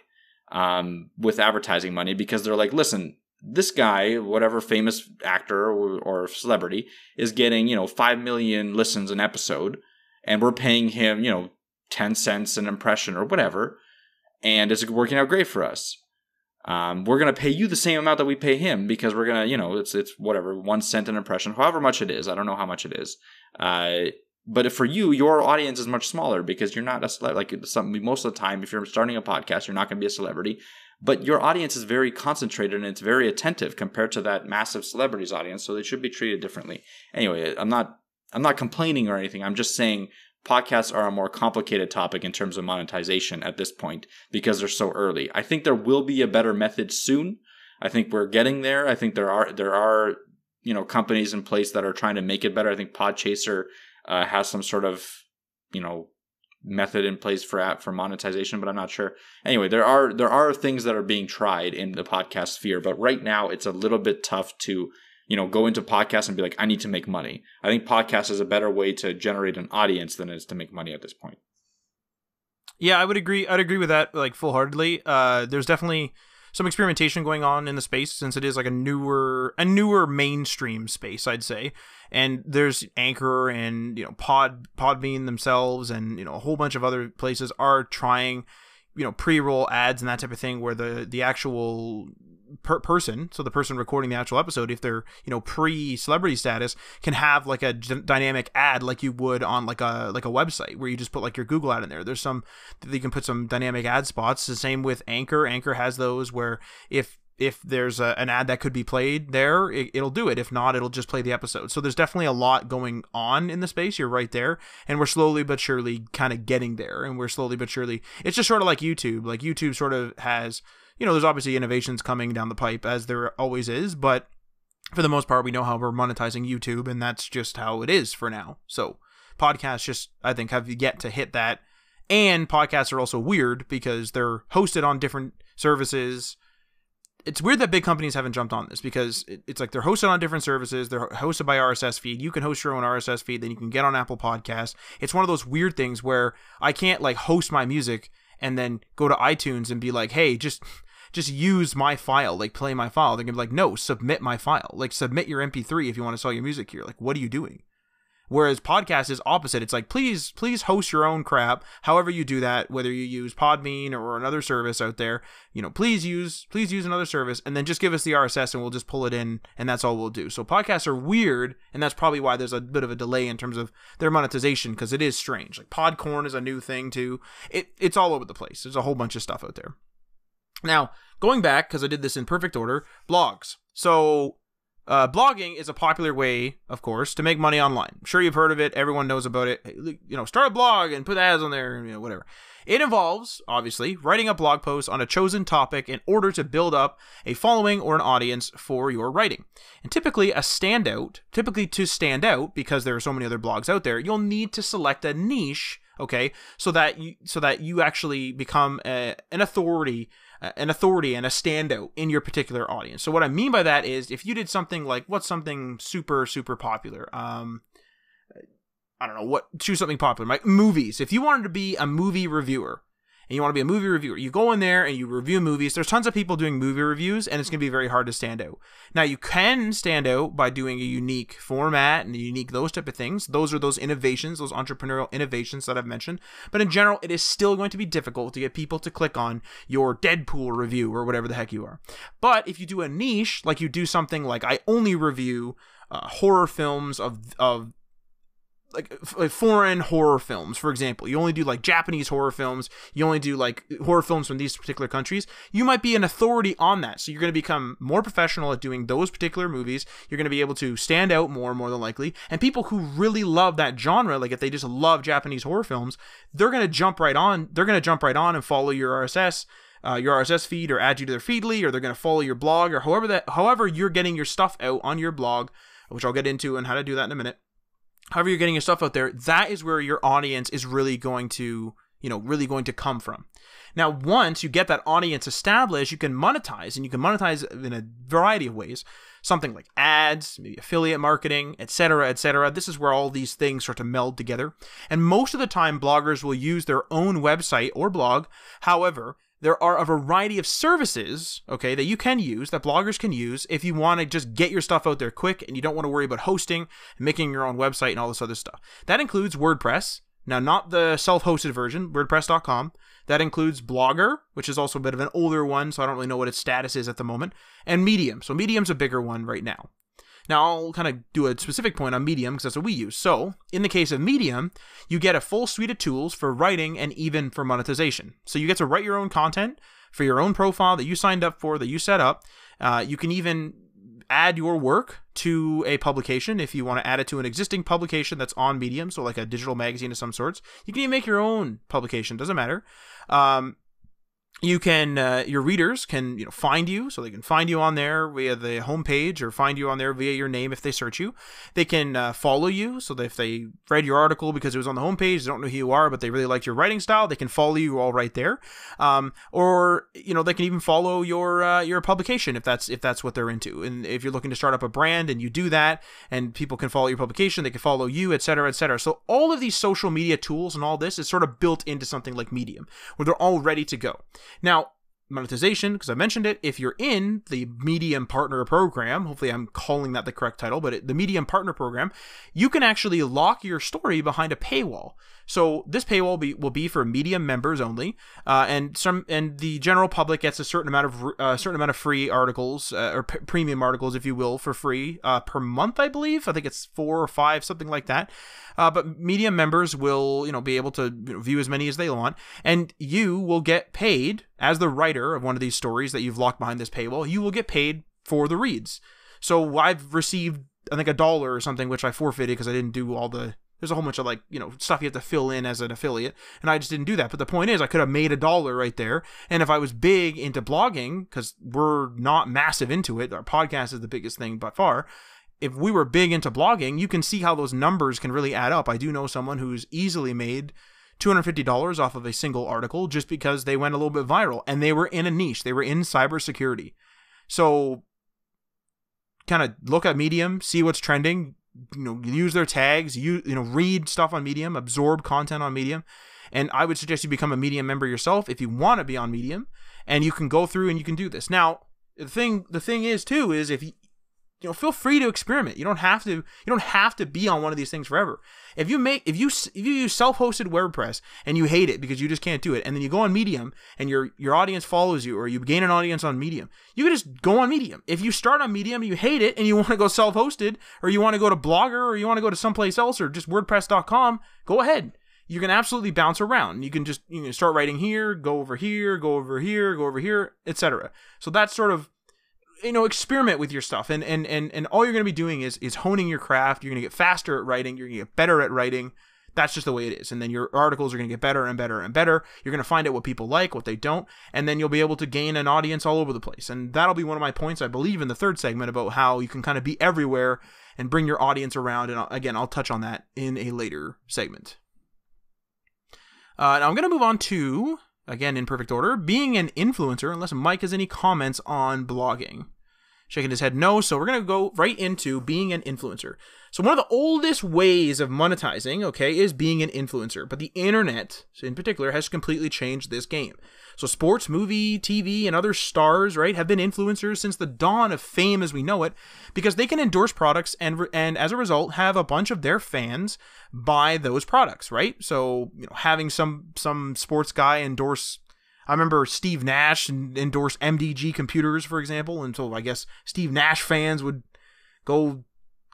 with advertising money, because they're like, listen, this guy, whatever famous actor or celebrity, is getting, 5 million listens an episode, and we're paying him, 10 cents an impression or whatever, and it's working out great for us. We're going to pay you the same amount that we pay him, because we're going to, it's whatever, 1 cent an impression, however much it is. I don't know how much it is. But for you, your audience is much smaller because you're not a celebrity. Most of the time, if you're starting a podcast, you're not going to be a celebrity. But your audience is very concentrated and it's very attentive compared to that massive celebrity's audience. So they should be treated differently. Anyway, I'm not complaining or anything. I'm just saying podcasts are a more complicated topic in terms of monetization at this point because they're so early. I think there will be a better method soon. I think we're getting there. I think there are companies in place that are trying to make it better. I think Podchaser has some sort of method in place for monetization, but I'm not sure. Anyway, there are things that are being tried in the podcast sphere, but right now it's a little bit tough to go into podcasts and be like, I need to make money. I think podcast is a better way to generate an audience than it is to make money at this point. Yeah, I would agree. I'd agree with that full-heartedly. There's definitely some experimentation going on in the space, since it is a newer mainstream space, I'd say. And there's Anchor and Podbean themselves, and a whole bunch of other places are trying pre-roll ads and that type of thing, where the actual person, so the person recording the actual episode, if they're pre-celebrity status, can have a dynamic ad like you would on a website, where you just put your Google ad in there. There's you can put some dynamic ad spots. The same with Anchor. Anchor has those where if there's an ad that could be played there, it'll do it. If not, it'll just play the episode. So there's definitely a lot going on in the space. You're right there. And we're slowly but surely kind of getting there. And we're slowly but surely, it's just sort of like YouTube. YouTube sort of has, there's obviously innovations coming down the pipe, as there always is. But for the most part, we know how we're monetizing YouTube, and that's just how it is for now. So podcasts just, I think, have yet to hit that And podcasts are also weird because they're hosted on different services. It's weird that big companies haven't jumped on this, because it's like they're hosted on different services. They're hosted by RSS feed. You can host your own RSS feed, then you can get on Apple Podcasts. It's one of those weird things where I can't like host my music and then go to iTunes and be like, hey, just use my file, like play my file. They're gonna be like, no, submit my file. Like submit your MP3 if you want to sell your music here. Like, what are you doing? Whereas podcast is opposite. It's like, please host your own crap. However you do that, whether you use Podbean or another service out there, please use another service, and then just give us the RSS and we'll just pull it in, and that's all we'll do. So podcasts are weird, and that's probably why there's a bit of a delay in terms of their monetization, because it is strange. Like Podcorn is a new thing too. It's all over the place. There's a whole bunch of stuff out there. Now, going back, because I did this in perfect order, blogs. So blogging is a popular way, of course, to make money online. I'm sure you've heard of it. Everyone knows about it. Start a blog and put ads on there, whatever. It involves, obviously, writing a blog post on a chosen topic in order to build up a following or an audience for your writing. And typically to stand out, because there are so many other blogs out there, you'll need to select a niche, okay, so that you actually become an authority and a standout in your particular audience. So what I mean by that is, if you did something like, what's something super, super popular? I don't know, choose something popular, like movies. If you wanted to be a movie reviewer, you go in there and you review movies. There's tons of people doing movie reviews, and it's going to be very hard to stand out. Now, you can stand out by doing a unique format and those type of things. Those are those innovations, those entrepreneurial innovations that I've mentioned. But in general, it is still going to be difficult to get people to click on your Deadpool review or whatever the heck you are. But if you do a niche, like you do something like, I only review horror films of like foreign horror films, for example. You only do like Japanese horror films. You only do like horror films from these particular countries. You might be an authority on that. So you're going to become more professional at doing those particular movies. You're going to be able to stand out more than likely. And people who really love that genre, like if they just love Japanese horror films, they're going to jump right on. They're going to jump right on and follow your RSS feed, or add you to their Feedly, or they're going to follow your blog, or however you're getting your stuff out on your blog, which I'll get into and how to do that in a minute. However you're getting your stuff out there, that is where your audience is really going to come from. Now, once you get that audience established, you can monetize, and you can monetize in a variety of ways. Something like ads, maybe affiliate marketing, etc., etc. This is where all these things start to meld together. And most of the time, bloggers will use their own website or blog. However, there are a variety of services, okay, that you can use, that bloggers can use if you want to just get your stuff out there quick and you don't want to worry about hosting and making your own website and all this other stuff. That includes WordPress. Now, not the self-hosted version, WordPress.com. That includes Blogger, which is also a bit of an older one, so I don't really know what its status is at the moment, and Medium. So Medium's a bigger one right now. Now, I'll kind of do a specific point on Medium because that's what we use. So, in the case of Medium, you get a full suite of tools for writing and even for monetization. So you get to write your own content for your own profile that you signed up for, that you set up. You can even add your work to a publication if you want to add it to an existing publication that's on Medium, so like a digital magazine of some sorts. You can even make your own publication, doesn't matter. You can, your readers can, find you, so they can find you on there via the homepage, or find you on there via your name if they search you. They can follow you, so that if they read your article because it was on the homepage, they don't know who you are, but they really like your writing style, they can follow you all right there. Or they can even follow your publication if that's what they're into. And if you're looking to start up a brand and you do that, and people can follow your publication, they can follow you, etc., etc. So all of these social media tools and all this is sort of built into something like Medium, where they're all ready to go. Now, monetization, because I mentioned it, if you're in the Medium Partner Program, hopefully I'm calling that the correct title, but the Medium Partner Program, you can actually lock your story behind a paywall. So this paywall will be for Medium members only, and the general public gets a certain amount of free articles, or premium articles, if you will, for free per month, I believe. I think it's 4 or 5, something like that. But Medium members will, be able to view as many as they want, and you will get paid as the writer of one of these stories that you've locked behind this paywall. You will get paid for the reads. So I've received, I think, $1 or something, which I forfeited because I didn't do all the. There's a whole bunch of stuff you have to fill in as an affiliate, and I just didn't do that. But the point is, I could have made $1 right there. And if I was big into blogging, because we're not massive into it, our podcast is the biggest thing by far. If we were big into blogging, you can see how those numbers can really add up. I do know someone who's easily made $250 off of a single article just because they went a little bit viral and they were in a niche. They were in cybersecurity. So kind of look at Medium, see what's trending, use their tags, read stuff on Medium, absorb content on Medium. And I would suggest you become a Medium member yourself if you want to be on Medium, and you can go through and you can do this. Now, the thing is too, is if you feel free to experiment. You don't have to be on one of these things forever. If you use self-hosted WordPress and you hate it because you just can't do it, and then you go on Medium and your audience follows you, or you gain an audience on Medium, you can just go on Medium. If you start on Medium and you hate it and you want to go self-hosted, or you want to go to Blogger, or you want to go to someplace else, or just WordPress.com, go ahead. You can absolutely bounce around. You can start writing here, go over here, go over here, go over here, etc. So that's sort of, experiment with your stuff, and all you're going to be doing is honing your craft. You're going to get faster at writing. You're going to get better at writing. That's just the way it is. And then your articles are going to get better and better and better. You're going to find out what people like, what they don't, and then you'll be able to gain an audience all over the place. And that'll be one of my points, I believe, in the third segment about how you can kind of be everywhere and bring your audience around. And again, I'll touch on that in a later segment. Now I'm going to move on to, again, in perfect order, being an influencer, unless Mike has any comments on blogging. Shaking his head no, so we're going to go right into being an influencer. So one of the oldest ways of monetizing, okay, is being an influencer. But the internet, in particular, has completely changed this game. So sports, movie, TV, and other stars, right, have been influencers since the dawn of fame as we know it, because they can endorse products and as a result have a bunch of their fans buy those products, right? So having some sports guy endorse, I remember Steve Nash endorse MDG computers, for example, and so I guess Steve Nash fans would go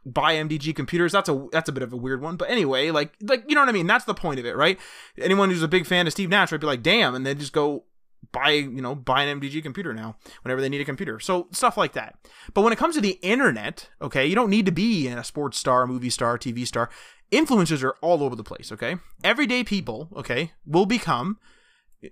buy MDG computers. That's a bit of a weird one, but anyway, like you know what I mean? That's the point of it, right? Anyone who's a big fan of Steve Nash might be like, damn, and they just go buy an MDG computer now whenever they need a computer. So stuff like that. But when it comes to the internet, okay, you don't need to be a sports star, movie star, TV star. Influencers are all over the place, okay? Everyday people, okay, will become,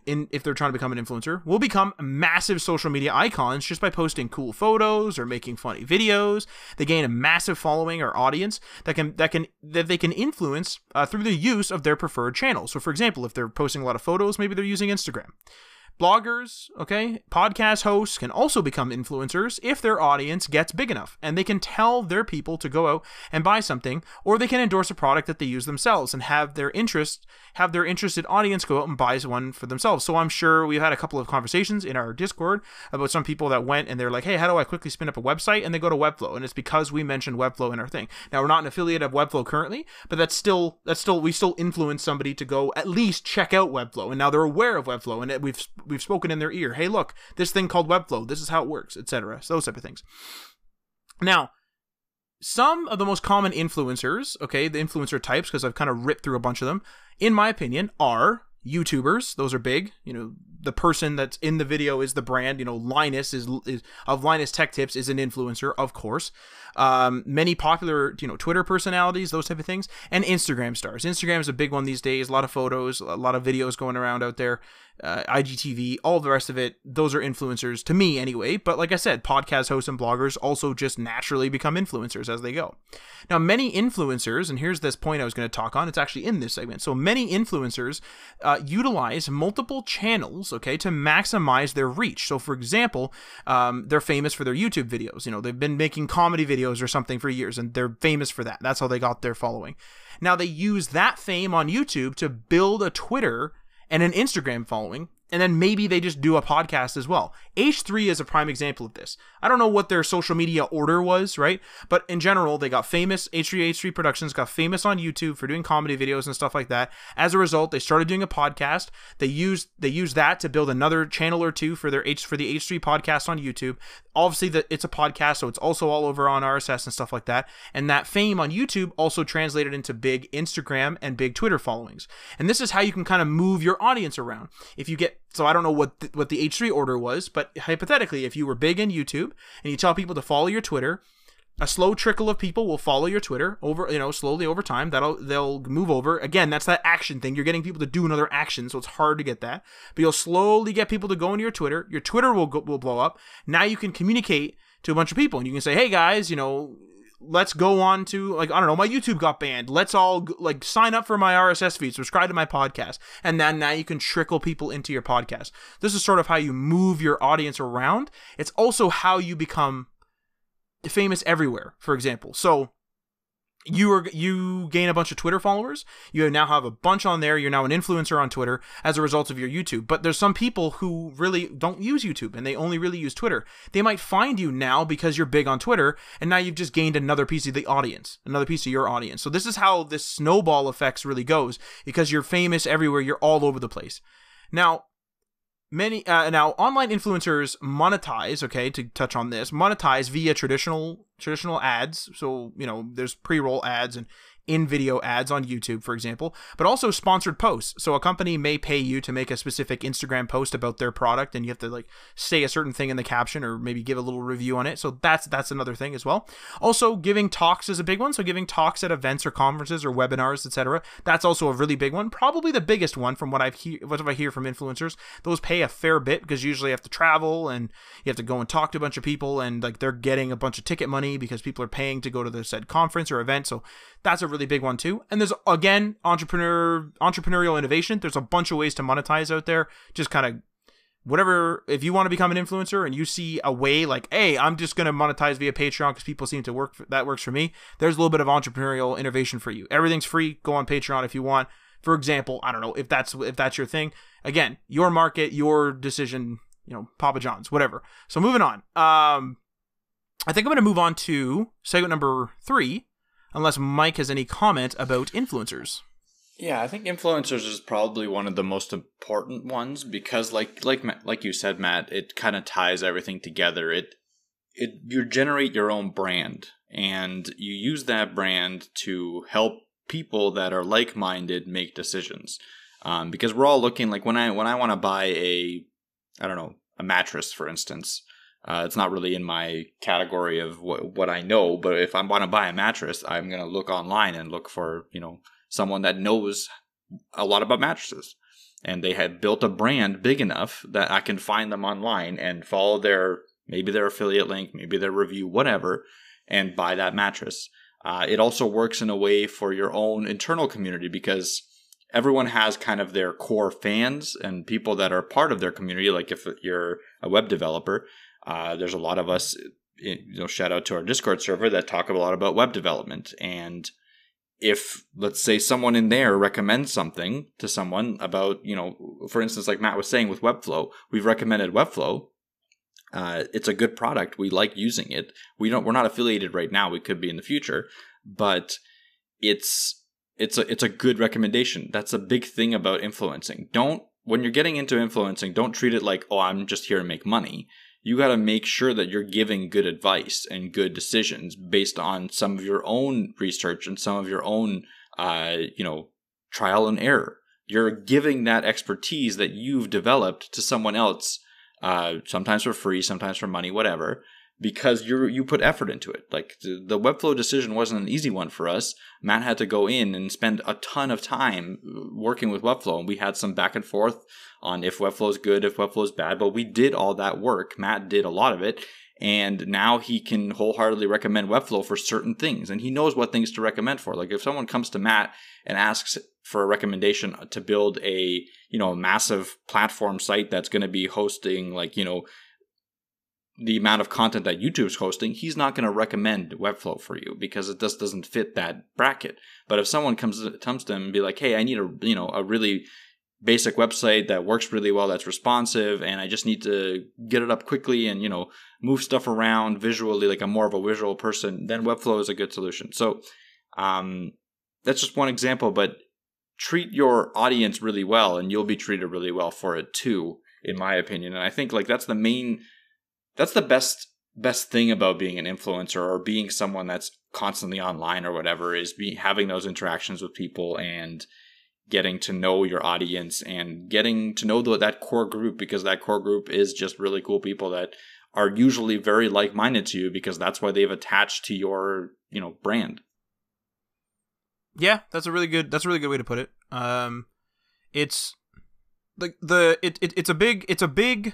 if they're trying to become an influencer, will become massive social media icons just by posting cool photos or making funny videos. They gain a massive following or audience that they can influence through the use of their preferred channel. So for example, if they're posting a lot of photos, maybe they're using Instagram. Bloggers, okay, podcast hosts can also become influencers if their audience gets big enough, and they can tell their people to go out and buy something, or they can endorse a product that they use themselves and have their interested audience go out and buy one for themselves. So I'm sure we've had a couple of conversations in our Discord about some people that went and they're like, hey, how do I quickly spin up a website? And they go to Webflow, and it's because we mentioned Webflow in our thing. Now, we're not an affiliate of Webflow currently, but we still influence somebody to go at least check out Webflow, and now they're aware of Webflow, and we've spoken in their ear. Hey, look, this thing called Webflow, this is how it works, etc. So those type of things. Now, some of the most common influencers, okay, the influencer types, because I've kind of ripped through a bunch of them, in my opinion, are YouTubers. Those are big. The person that's in the video is the brand. Linus is of Linus Tech Tips is an influencer, of course. Many popular, Twitter personalities, those type of things, and Instagram stars. Instagram is a big one these days. A lot of photos, a lot of videos going around out there. IGTV, all the rest of it. Those are influencers to me anyway. But like I said, podcast hosts and bloggers also just naturally become influencers as they go. Now, many influencers, and here's this point I was going to talk on. It's actually in this segment. So many influencers utilize multiple channels, okay, to maximize their reach. So for example, they're famous for their YouTube videos. They've been making comedy videos or something for years, and they're famous for that. That's how they got their following. Now they use that fame on YouTube to build a Twitter and an Instagram following, and then maybe they just do a podcast as well. H3 is a prime example of this. I don't know what their social media order was, right? But in general, they got famous. H3 Productions got famous on YouTube for doing comedy videos and stuff like that. As a result, they started doing a podcast. They used that to build another channel or two for the H3 podcast on YouTube. Obviously, it's a podcast, so it's also all over on RSS and stuff like that. And that fame on YouTube also translated into big Instagram and big Twitter followings. And this is how you can kind of move your audience around. So I don't know what the H3 order was, but hypothetically, if you were big in YouTube and you tell people to follow your Twitter, a slow trickle of people will follow your Twitter slowly over time. They'll move over. Again, that's that action thing. You're getting people to do another action, so it's hard to get that. But you'll slowly get people to go into your Twitter. Your Twitter will blow up. Now you can communicate to a bunch of people, and you can say, hey guys, let's go on to, like, I don't know, my YouTube got banned. Let's all like sign up for my RSS feed, subscribe to my podcast, and then now you can trickle people into your podcast. This is sort of how you move your audience around. It's also how you become famous everywhere, for example. So you gain a bunch of Twitter followers. You now have a bunch on there. You're now an influencer on Twitter as a result of your YouTube. But there's some people who really don't use YouTube and they only really use Twitter. They might find you now because you're big on Twitter, and now you've just gained another piece of the audience, another piece of your audience. So this is how this snowball effects really goes, because you're famous everywhere. You're all over the place. Now, now online influencers monetize, okay, to touch on this, monetize via traditional ads. So, there's pre-roll ads and in-video ads on YouTube, for example, but also sponsored posts. So a company may pay you to make a specific Instagram post about their product, and you have to like say a certain thing in the caption or maybe give a little review on it. So that's another thing as well. Also, giving talks is a big one. So giving talks at events or conferences or webinars, etc. That's also a really big one. Probably the biggest one from what I hear from influencers. Those pay a fair bit because usually you have to travel and you have to go and talk to a bunch of people, and like they're getting a bunch of ticket money because people are paying to go to the said conference or event. So that's a really big one too. And there's, again, entrepreneurial innovation. There's a bunch of ways to monetize out there. Just kind of whatever, if you want to become an influencer and you see a way like, hey, I'm just going to monetize via Patreon because people seem to that works for me. There's a little bit of entrepreneurial innovation for you. Everything's free. Go on Patreon if you want. For example, I don't know if that's your thing. Again, your market, your decision, Papa John's, whatever. So moving on. I think I'm going to move on to segment number 3. Unless Mike has any comment about influencers. Yeah, I think influencers is probably one of the most important ones because, like you said, Matt, it kind of ties everything together. You generate your own brand, and you use that brand to help people that are like-minded make decisions. Because we're all looking, like when I want to buy a mattress, for instance. It's not really in my category of what I know, but if I want to buy a mattress, I'm going to look online and look for, someone that knows a lot about mattresses. And they had built a brand big enough that I can find them online and follow maybe their affiliate link, maybe their review, whatever, and buy that mattress. It also works in a way for your own internal community because everyone has kind of their core fans and people that are part of their community. Like if you're a web developer, there's a lot of us, shout out to our Discord server that talk a lot about web development. And if, let's say, someone in there recommends something to someone about, for instance, like Matt was saying with Webflow, we've recommended Webflow. It's a good product. We like using it. We're not affiliated right now. We could be in the future, but it's a good recommendation. That's a big thing about influencing. When you're getting into influencing, don't treat it like, oh, I'm just here to make money. You got to make sure that you're giving good advice and good decisions based on some of your own research and some of your own, trial and error. You're giving that expertise that you've developed to someone else, sometimes for free, sometimes for money, whatever, because you put effort into it. Like the Webflow decision wasn't an easy one for us. Matt had to go in and spend a ton of time working with Webflow, and we had some back and forth on if Webflow is good, if Webflow is bad, but we did all that work. Matt did a lot of it, and now he can wholeheartedly recommend Webflow for certain things, and he knows what things to recommend for. Like if someone comes to Matt and asks for a recommendation to build a massive platform site that's going to be hosting the amount of content that YouTube's hosting, he's not going to recommend Webflow for you because it just doesn't fit that bracket. But if someone comes to him and be like, hey, I need a really basic website that works really well, that's responsive, and I just need to get it up quickly and, move stuff around visually, like I'm more of a visual person, then Webflow is a good solution. So that's just one example, but treat your audience really well and you'll be treated really well for it too, in my opinion. And I think that's the best thing about being an influencer or being someone that's constantly online or whatever is having those interactions with people and getting to know your audience and getting to know that core group, because that core group is just really cool people that are usually very like-minded to you because that's why they've attached to your, brand. Yeah, that's a really good way to put it. It's like it's a big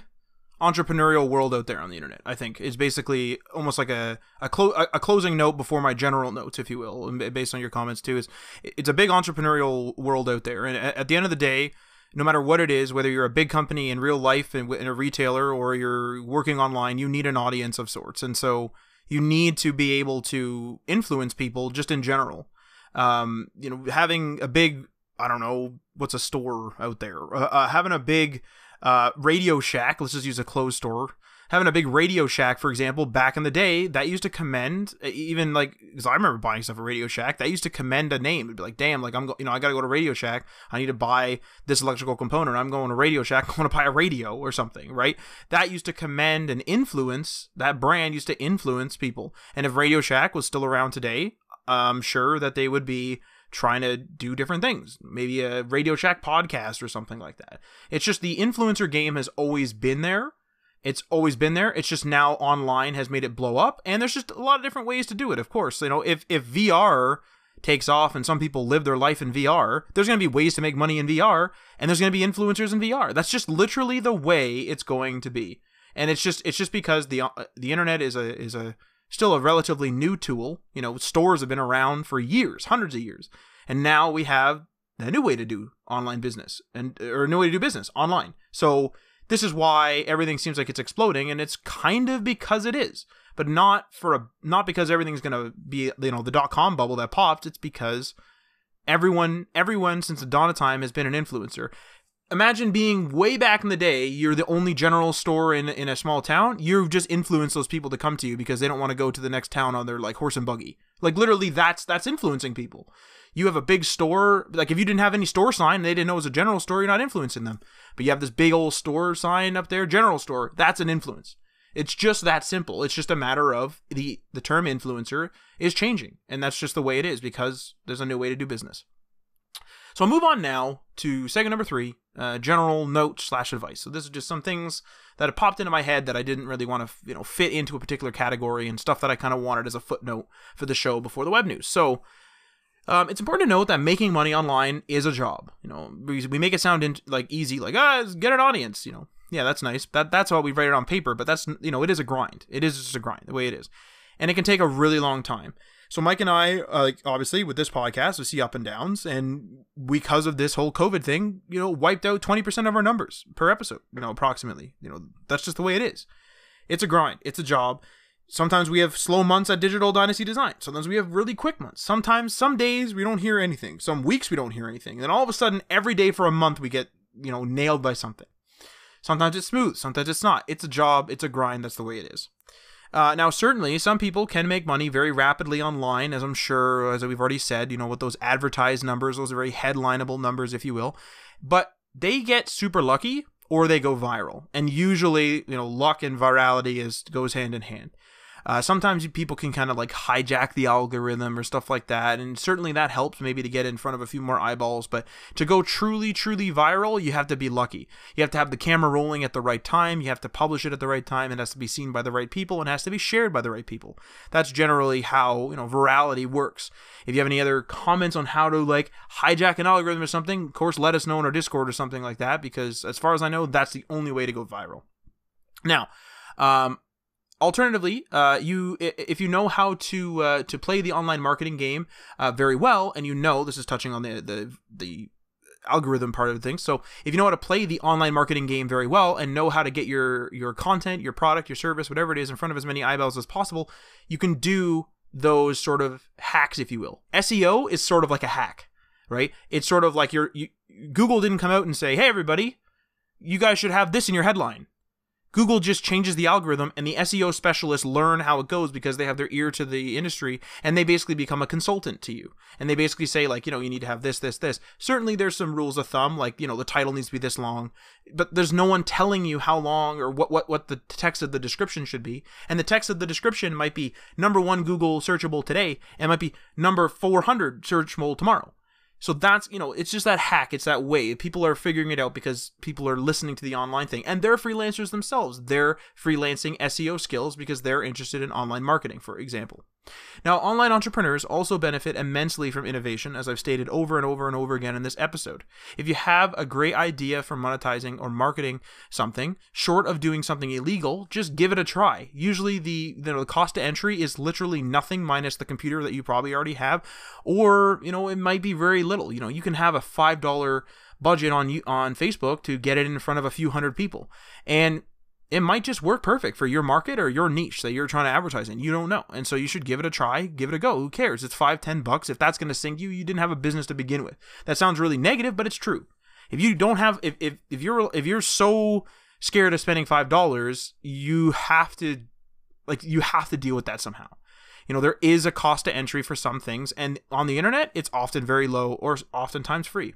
entrepreneurial world out there on the internet, I think, is basically almost like a closing note before my general notes, if you will, and based on your comments too. Is it's a big entrepreneurial world out there, and at the end of the day, no matter what it is, whether you're a big company in real life and in a retailer, or you're working online, you need an audience of sorts, and so you need to be able to influence people just in general. Having a big, I don't know, what's a store out there? Having a big Radio Shack, let's just use a clothes store. Having a big Radio Shack, for example, back in the day, that used to commend, even like, because I remember buying stuff at Radio Shack, that used to commend a name. It'd be like, damn, like I got to go to Radio Shack. I need to buy this electrical component. I'm going to Radio Shack. I want to buy a radio or something, right? That used to commend and influence, that brand used to influence people. And if Radio Shack was still around today, I'm sure that they would be trying to do different things, maybe a Radio Shack podcast or something like that. It's just the influencer game has always been there. It's always been there. It's just now online has made it blow up, and there's just a lot of different ways to do it. Of course, if VR takes off and some people live their life in VR, there's going to be ways to make money in VR, and there's going to be influencers in VR. That's just literally the way it's going to be. And it's just because the internet is still a relatively new tool. Stores have been around for years, hundreds of years. And now we have a new way to do online business or a new way to do business online. So this is why everything seems like it's exploding, and it's kind of because it is, but not because everything's going to be, the .com bubble that popped. It's because everyone since the dawn of time has been an influencer. Imagine being way back in the day, you're the only general store in a small town. You've just influenced those people to come to you because they don't want to go to the next town on their like horse and buggy. Like literally that's influencing people. You have a big store, like if you didn't have any store sign and they didn't know it was a general store, you're not influencing them. But you have this big old store sign up there, general store, that's an influence. It's just that simple. It's just a matter of the term influencer is changing. And that's just the way it is because there's a new way to do business. So I'll move on now to segment number 3, general note/advice. So this is just some things that have popped into my head that I didn't really want to, fit into a particular category, and stuff that I kind of wanted as a footnote for the show before the web news. So it's important to note that making money online is a job. We make it sound easy, like get an audience. Yeah, that's nice. That's how we write it on paper, but that's it is a grind. It is just a grind, the way it is, and it can take a really long time. So Mike and I, obviously with this podcast, we see up and downs, and because of this whole COVID thing, wiped out 20% of our numbers per episode, approximately. That's just the way it is. It's a grind. It's a job. Sometimes we have slow months at Digital Dynasty Design. Sometimes we have really quick months. Sometimes, some days we don't hear anything. Some weeks we don't hear anything. And then all of a sudden, every day for a month, we get, nailed by something. Sometimes it's smooth. Sometimes it's not. It's a job. It's a grind. That's the way it is. Now, certainly, some people can make money very rapidly online, as I'm sure, as we've already said, with those advertised numbers, those are very headlineable numbers, if you will. But they get super lucky, or they go viral. And usually, luck and virality goes hand in hand. Sometimes people can kind of like hijack the algorithm or stuff like that, and certainly that helps maybe to get in front of a few more eyeballs. But to go truly viral, you have to be lucky. You have to have the camera rolling at the right time. You have to publish it at the right time. It has to be seen by the right people, and it has to be shared by the right people. That's generally how virality works. If you have any other comments on how to hijack an algorithm or something, of course, let us know in our Discord or something like that, because as far as I know, that's the only way to go viral. Now, alternatively, if you know how to play the online marketing game very well, and this is touching on the algorithm part of things. So if you know how to play the online marketing game very well and know how to get your content, your product, your service, whatever it is, in front of as many eyeballs as possible, you can do those sort of hacks, if you will. SEO is sort of like a hack, right? It's sort of like Google didn't come out and say, hey, everybody, you guys should have this in your headline. Google just changes the algorithm, and the SEO specialists learn how it goes because they have their ear to the industry, and they basically become a consultant to you. And they basically say, you need to have this. Certainly there's some rules of thumb, the title needs to be this long, but there's no one telling you how long or what the text of the description should be. And the text of the description might be number 1 Google searchable today, and might be number 400 searchable tomorrow. So that's, it's just that hack. It's that way. People are figuring it out because people are listening to the online thing. And they're freelancers themselves. They're freelancing SEO skills because they're interested in online marketing, for example. Now, online entrepreneurs also benefit immensely from innovation, as I've stated over and over and over again in this episode. If you have a great idea for monetizing or marketing something, short of doing something illegal, just give it a try. Usually the cost to entry is literally nothing minus the computer that you probably already have, or, it might be very little. You can have a $5 budget on Facebook to get it in front of a few hundred people. And it might just work perfect for your market or your niche that you're trying to advertise in. You don't know. And so you should give it a try, give it a go. Who cares? It's $5-10. If that's going to sink you, you didn't have a business to begin with. That sounds really negative, but it's true. If you don't have, if you're so scared of spending $5, you have to deal with that somehow. There is a cost to entry for some things, and on the internet, it's often very low or oftentimes free.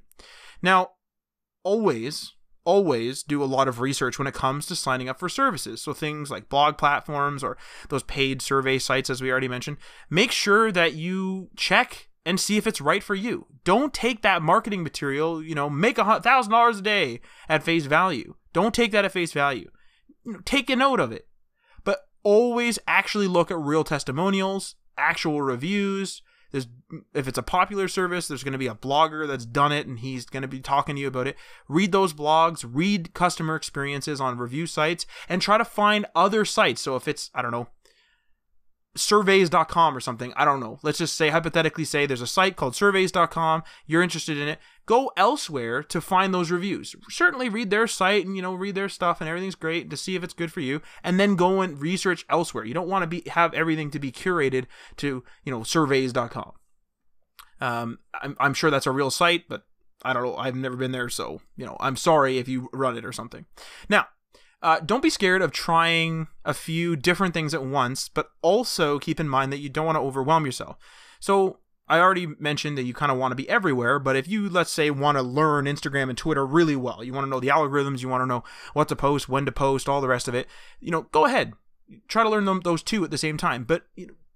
Now, always do a lot of research when it comes to signing up for services. So things like blog platforms or those paid survey sites, as we already mentioned, make sure that you check and see if it's right for you. Don't take that marketing material, make $1,000 a day at face value. Don't take that at face value. Take a note of it, but always actually look at real testimonials, actual reviews. If it's a popular service, there's going to be a blogger that's done it and he's going to be talking to you about it. Read those blogs, read customer experiences on review sites, and try to find other sites. So if it's, surveys.com or something, let's just hypothetically say there's a site called surveys.com, you're interested in it, go elsewhere to find those reviews. Certainly read their site and, read their stuff and everything's great to see if it's good for you, and then go and research elsewhere. You don't want to have everything to be curated to, surveys.com. I'm sure that's a real site, but I don't know. I've never been there, so, I'm sorry if you run it or something. Now, don't be scared of trying a few different things at once, but also keep in mind that you don't want to overwhelm yourself. So I already mentioned that you kind of want to be everywhere, but if you, let's say, want to learn Instagram and Twitter really well, you want to know the algorithms, you want to know what to post, when to post, all the rest of it, go ahead. Try to learn those two at the same time. But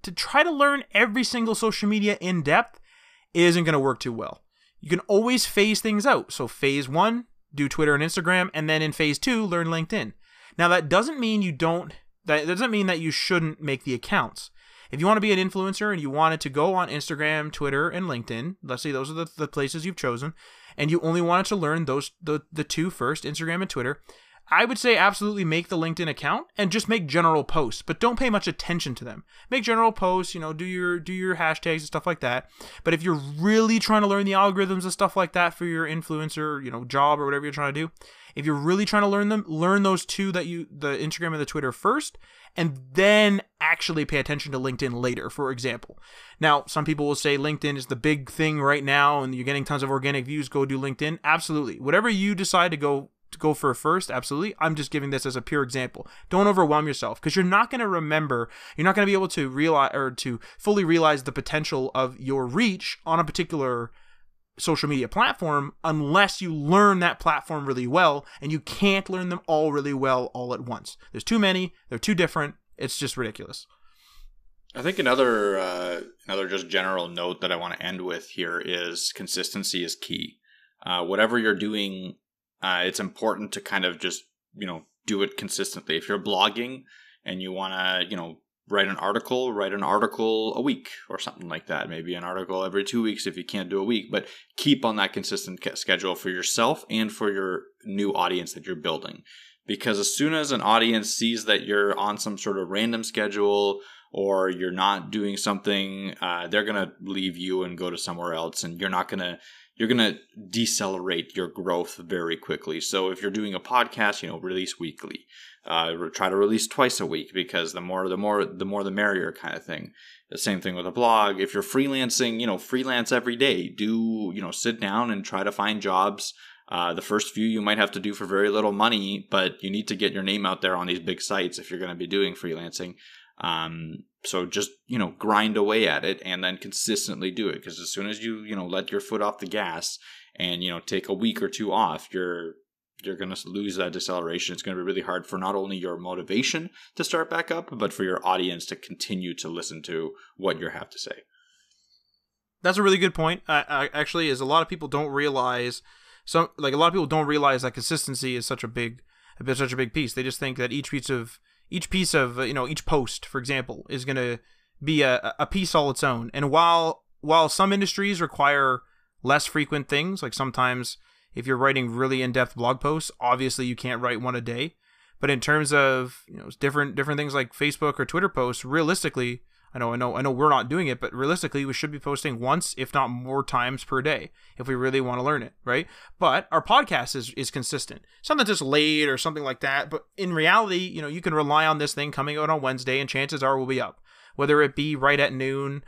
to try to learn every single social media in depth isn't going to work too well. You can always phase things out. So phase 1, do Twitter and Instagram, and then in phase 2, learn LinkedIn. Now that doesn't mean that you shouldn't make the accounts. If you want to be an influencer and you wanted to go on Instagram, Twitter, and LinkedIn, let's say those are the places you've chosen, and you only wanted to learn the two first, Instagram and Twitter, I would say absolutely make the LinkedIn account and just make general posts, but don't pay much attention to them. Make general posts, do your hashtags and stuff like that. But if you're really trying to learn the algorithms and stuff like that for your influencer, job or whatever you're trying to do, if you're really trying to learn them, learn those two the Instagram and the Twitter first, and then actually pay attention to LinkedIn later, for example. Now, some people will say LinkedIn is the big thing right now and you're getting tons of organic views, go do LinkedIn. Absolutely. Whatever you decide to go for first, absolutely. I'm just giving this as a pure example. Don't overwhelm yourself, because you're not going to be able to realize or to fully realize the potential of your reach on a particular social media platform unless you learn that platform really well, and you can't learn them all really well all at once. There's too many, they're too different. It's just ridiculous. I think another just general note that I want to end with here is consistency is key. Whatever you're doing, it's important to kind of just, do it consistently. If you're blogging and you want to, write an article a week or something like that. Maybe an article every 2 weeks if you can't do a week, but keep on that consistent schedule for yourself and for your new audience that you're building. Because as soon as an audience sees that you're on some sort of random schedule or you're not doing something, they're going to leave you and go to somewhere else, and you're going to decelerate your growth very quickly. So if you're doing a podcast, release weekly. Try to release twice a week, because the more the merrier kind of thing. The same thing with a blog. If you're freelancing, freelance every day. Sit down and try to find jobs. The first few you might have to do for very little money, but you need to get your name out there on these big sites if you're going to be doing freelancing. So just, grind away at it and then consistently do it. Because as soon as you, let your foot off the gas and, take a week or two off, you're going to lose that deceleration. It's going to be really hard for not only your motivation to start back up, but for your audience to continue to listen to what you have to say. That's a really good point. Actually, is a lot of people don't realize that consistency is such a big piece. They just think that each post, for example, is going to be a piece all its own. And while some industries require less frequent things, like sometimes if you're writing really in-depth blog posts, obviously you can't write one a day. But in terms of, you know, different things like Facebook or Twitter posts, realistically, I know we're not doing it, but realistically we should be posting once, if not more times per day, if we really want to learn it, right? But our podcast is consistent. Something just late or something like that, but in reality, you know, you can rely on this thing coming out on Wednesday, and chances are we'll be up. Whether it be right at noon,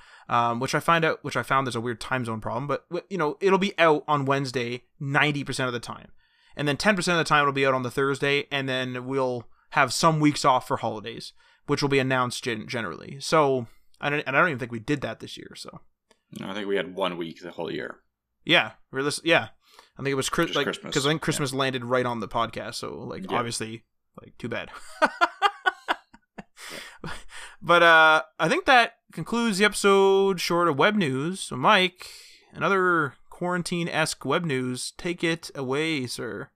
which I found there's a weird time zone problem, but you know, it'll be out on Wednesday 90% of the time. And then 10% of the time it'll be out on the Thursday, and then we'll have some weeks off for holidays, which will be announced generally. So I don't even think we did that this year. So no, I think we had 1 week the whole year. Yeah, yeah. I think it was Christmas, because I think Christmas Yeah. landed right on the podcast. So like, obviously, like, too bad. But I think that concludes the episode short of web news. So Mike, another quarantine-esque web news. Take it away, sir.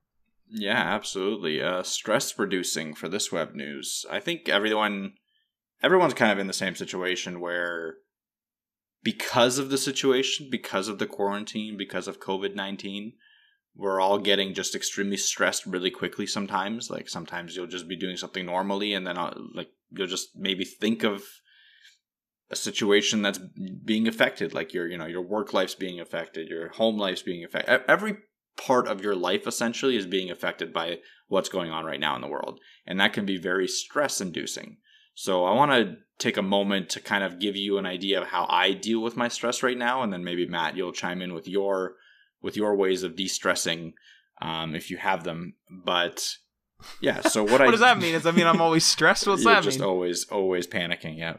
Yeah, absolutely. Stress producing for this web news. I think everyone's kind of in the same situation where, because of the situation, because of the quarantine, because of COVID-19, we're all getting just extremely stressed really quickly sometimes. Like, sometimes you'll just be doing something normally, and then you'll just maybe think of a situation that's being affected. Like your work life's being affected, your home life's being affected. Every part of your life essentially is being affected by what's going on right now in the world. And that can be very stress inducing. So I want to take a moment to kind of give you an idea of how I deal with my stress right now. And then maybe Matt, you'll chime in with your ways of de-stressing, if you have them. But yeah, so what does that mean? Does that mean I'm always stressed? What's that mean? Just always panicking. Yeah.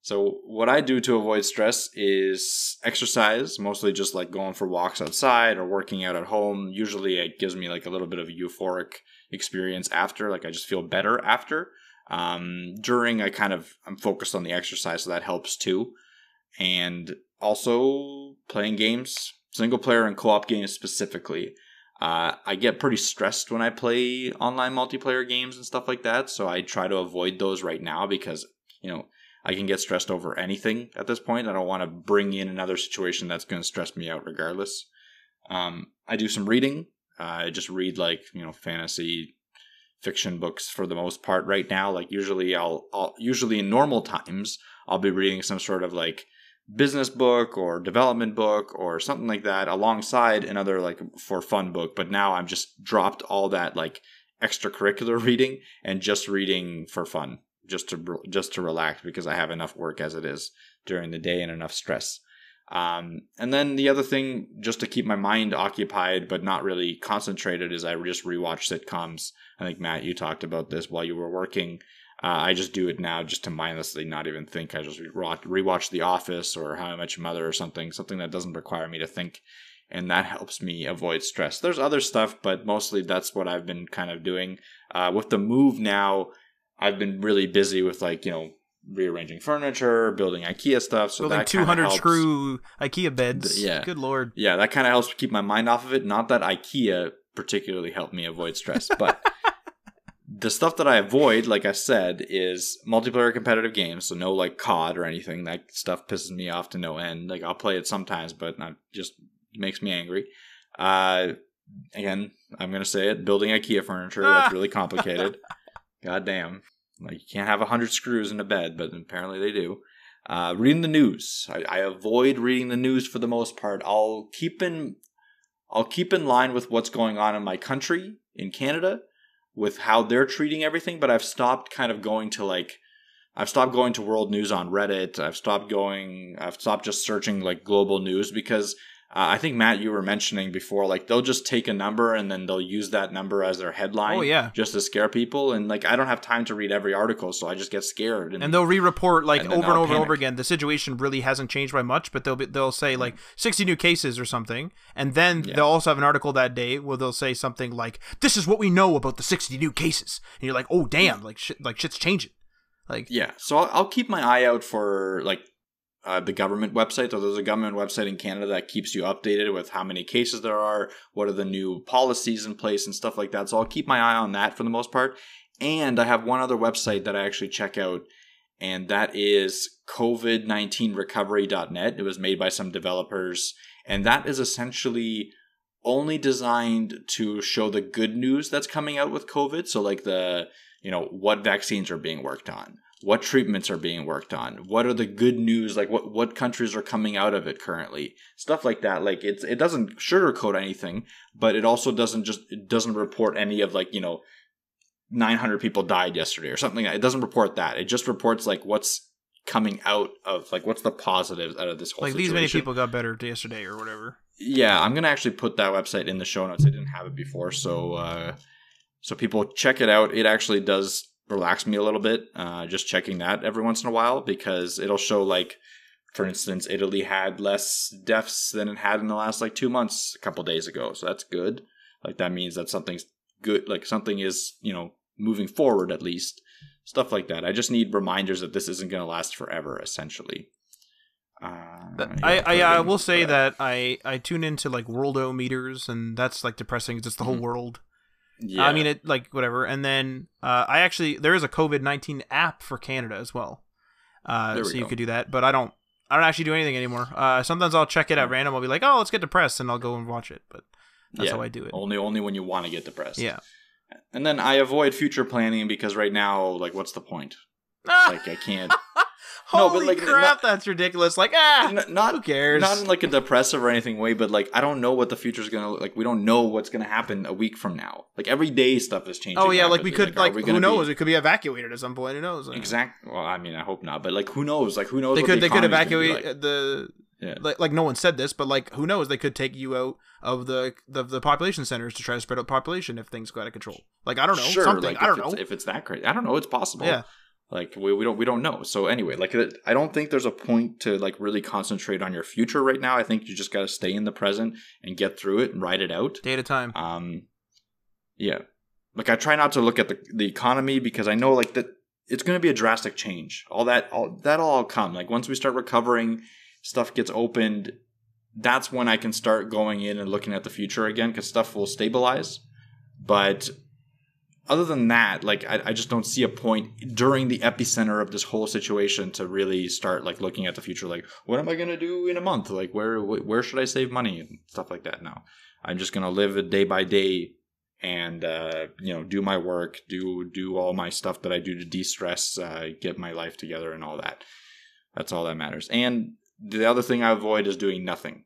So what I do to avoid stress is exercise, mostly just like going for walks outside or working out at home. Usually it gives me like a little bit of a euphoric experience after, like I just feel better after. During I'm focused on the exercise, so that helps too. And also playing games, single player and co-op games specifically. I get pretty stressed when I play online multiplayer games and stuff like that. So I try to avoid those right now because, you know, I can get stressed over anything at this point. I don't want to bring in another situation that's going to stress me out regardless. I do some reading. I just read fantasy fiction books for the most part right now. Like usually usually in normal times, I'll be reading some sort of like business book or development book or something like that alongside another like for fun book. But now I'm just dropped all that like extracurricular reading and just reading for fun. Just to relax because I have enough work as it is during the day and enough stress. And then the other thing, just to keep my mind occupied but not really concentrated, is I just rewatch sitcoms. I think, Matt, you talked about this while you were working. I just do it now just to mindlessly not even think. I just rewatch The Office or How I Met Your Mother or something that doesn't require me to think. And that helps me avoid stress. There's other stuff, but mostly that's what I've been kind of doing. With the move now, I've been really busy with rearranging furniture, building IKEA stuff. So building that 200 screw IKEA beds. Yeah. Good Lord. Yeah, that kind of helps keep my mind off of it. Not that IKEA particularly helped me avoid stress, but the stuff that I avoid, like I said, is multiplayer competitive games. So no like COD or anything. That stuff pisses me off to no end. Like I'll play it sometimes, but not just makes me angry. Again, I'm going to say it. Building IKEA furniture. That's really complicated. God damn. Like you can't have 100 screws in a bed, but apparently they do. Reading the news. I avoid reading the news for the most part. I'll keep in line with what's going on in my country, in Canada, with how they're treating everything, but I've stopped going to world news on Reddit. I've stopped just searching like global news because I think, Matt, you were mentioning before, like they'll just take a number and then they'll use that number as their headline. Oh, yeah. Just to scare people. And like, I don't have time to read every article, so I just get scared. And they'll re-report like over and over panic. and over again. The situation really hasn't changed by much, but they'll say like 60 new cases or something. And then they'll also have an article that day where they'll say something like, this is what we know about the 60 new cases. And you're like, oh, damn, shit's changing. Like, yeah. So I'll keep my eye out for like, the government website. So there's a government website in Canada that keeps you updated with how many cases there are, what are the new policies in place and stuff like that. So I'll keep my eye on that for the most part. And I have one other website that I actually check out, and that is COVID19recovery.net. It was made by some developers, and that is essentially only designed to show the good news that's coming out with COVID. So like what vaccines are being worked on, what treatments are being worked on, what are the good news, like what countries are coming out of it currently, stuff like that. Like it doesn't sugarcoat anything, but it also doesn't report any of 900 people died yesterday or something. It doesn't report that. It just reports like what's coming out of, like, what's the positives out of this whole situation. These many people got better yesterday or whatever. Yeah, I'm going to actually put that website in the show notes. I didn't have it before, so people check it out. It actually does relax me a little bit, just checking that every once in a while, because it'll show, like, for instance, Italy had less deaths than it had in the last 2 months a couple days ago. So that's good. Like, that means that something's good, like something is, moving forward at least. Stuff like that. I just need reminders that this isn't going to last forever, essentially. I will say that I tune into worldometers, and that's depressing. It's just the whole world. Yeah. I mean, it whatever. And then there is a COVID-19 app for Canada as well. So you could do that, but I don't actually do anything anymore. Sometimes I'll check it at random. I'll be like, oh, let's get depressed, and I'll go and watch it. But that's how I do it. Only when you want to get depressed. Yeah. And then I avoid future planning because right now, what's the point? I can't. Holy crap, that's ridiculous. Who cares? Not in a depressive or anything way, but I don't know what the future's going to look like. We don't know what's going to happen a week from now. Every day stuff is changing. Oh yeah, we could who knows? It could be evacuated at some point. Who knows? Exactly. Well, I mean, I hope not, but who knows? Who knows? They could evacuate the. Yeah. No one said this, but who knows? They could take you out of the population centers to try to spread out population if things go out of control. I don't know. Sure, something. I don't know if it's that crazy. I don't know. It's possible. Yeah. We don't know. So anyway, I don't think there's a point to really concentrate on your future right now. I think you just got to stay in the present and get through it and ride it out. Day at a time. Yeah. I try not to look at the economy because I know that it's going to be a drastic change. That'll come. Once we start recovering, stuff gets opened, that's when I can start going in and looking at the future again, because stuff will stabilize. But other than that, I just don't see a point during the epicenter of this whole situation to really start looking at the future. What am I going to do in a month? Where should I save money and stuff like that? No, I'm just going to live it day by day and, do my work, do all my stuff that I do to de-stress, get my life together and all that. That's all that matters. And the other thing I avoid is doing nothing.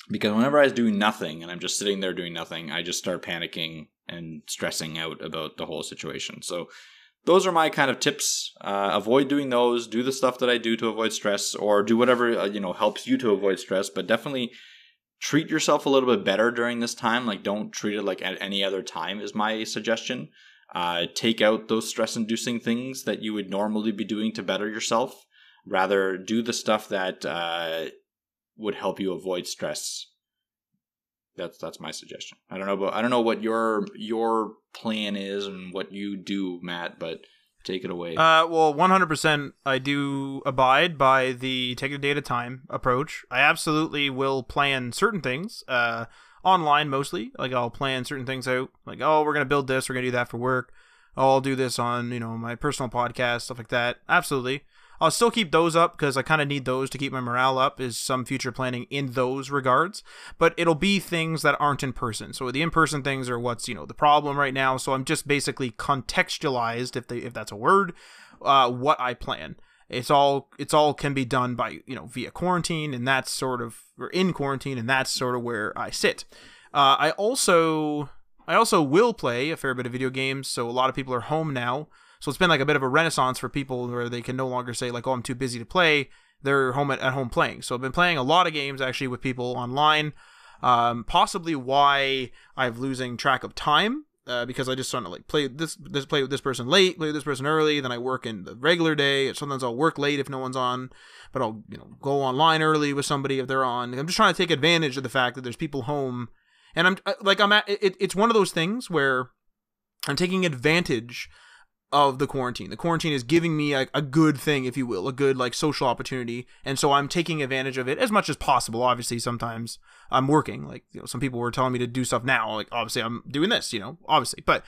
Because whenever I was doing nothing and I'm just sitting there doing nothing, I just start panicking and stressing out about the whole situation. So those are my kind of tips. Avoid doing those. Do the stuff that I do to avoid stress, or do whatever helps you to avoid stress. But definitely treat yourself a little bit better during this time. Don't treat it like at any other time is my suggestion. Take out those stress-inducing things that you would normally be doing to better yourself. Rather, do the stuff that would help you avoid stress. That's my suggestion. I don't know what your plan is and what you do, Matt, but take it away. Well, 100% I do abide by the take a day at a time approach. I absolutely will plan certain things, online mostly. I'll plan certain things out. We're going to build this, we're going to do that for work. Oh, I'll do this on, my personal podcast, stuff like that. Absolutely. I'll still keep those up because I kind of need those to keep my morale up, is some future planning in those regards. But it'll be things that aren't in person. So the in-person things are what's, the problem right now. So I'm just basically contextualized, if that's a word, what I plan. It's all can be done by, via quarantine, and that's sort of, or in quarantine, and that's sort of where I sit. I also will play a fair bit of video games. So a lot of people are home now. So it's been a bit of a renaissance for people where they can no longer say oh, I'm too busy to play. They're home at home playing. So I've been playing a lot of games actually with people online. Possibly why I'm losing track of time, because I just sort of play with this person late, play with this person early. Then I work in the regular day. Sometimes I'll work late if no one's on, but I'll go online early with somebody if they're on. I'm just trying to take advantage of the fact that there's people home, and it's one of those things where I'm taking advantage of the quarantine. The quarantine is giving me a good thing, if you will, a good social opportunity, and so I'm taking advantage of it as much as possible. Obviously, sometimes I'm working. Some people were telling me to do stuff now. Obviously, I'm doing this. Obviously, but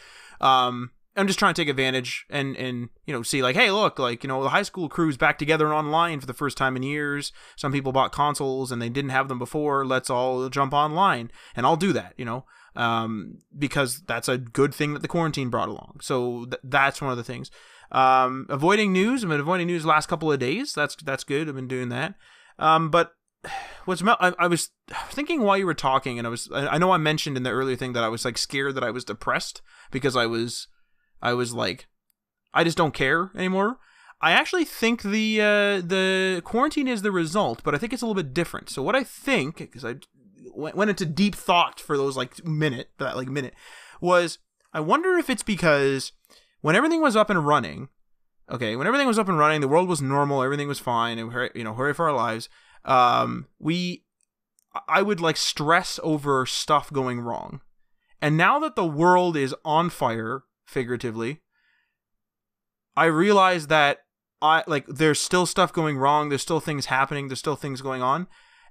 I'm just trying to take advantage and see like, hey, look, like, the high school crew's back together and online for the first time in years. Some people bought consoles and they didn't have them before. Let's all jump online, and I'll do that, because that's a good thing that the quarantine brought along. So that's one of the things. Avoiding news. I've been avoiding news the last couple of days. That's good. I've been doing that. But I was thinking while you were talking, and I know I mentioned in the earlier thing that I was like scared that I was depressed because I was like, I just don't care anymore. I actually think the quarantine is the result, but I think it's a little bit different. So what I think, because I went into deep thought for those minute, was I wonder if it's because when everything was up and running, the world was normal, everything was fine, and hurry for our lives. I would like stress over stuff going wrong, and now that the world is on fire, figuratively, I realize that there's still stuff going wrong, there's still things happening, there's still things going on,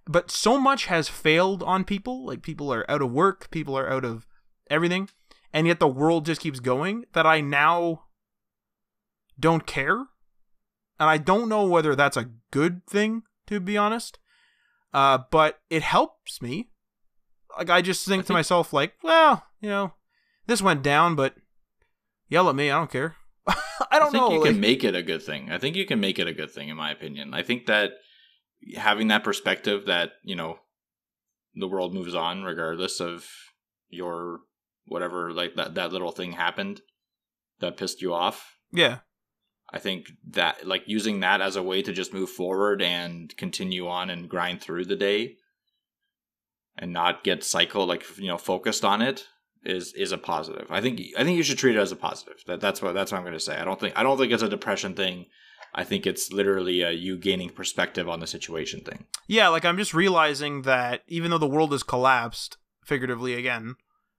but so much has failed on people. Like, people are out of work, people are out of everything, and yet the world just keeps going, that I now don't care. And I don't know whether that's a good thing, to be honest. But it helps me. Like, I just think to myself, like, well, this went down, but yell at me, I don't care. I don't know. I think you can make it a good thing. I think you can make it a good thing, in my opinion. I think that having that perspective that, the world moves on regardless of your whatever, like that little thing happened that pissed you off. Yeah. I think that, like, using that as a way to just move forward and continue on and grind through the day and not get focused on it is a positive. I think you should treat it as a positive. That's what I'm going to say. I don't think it's a depression thing. I think it's literally you gaining perspective on the situation thing. Yeah, like, I'm just realizing that even though the world has collapsed, figuratively again,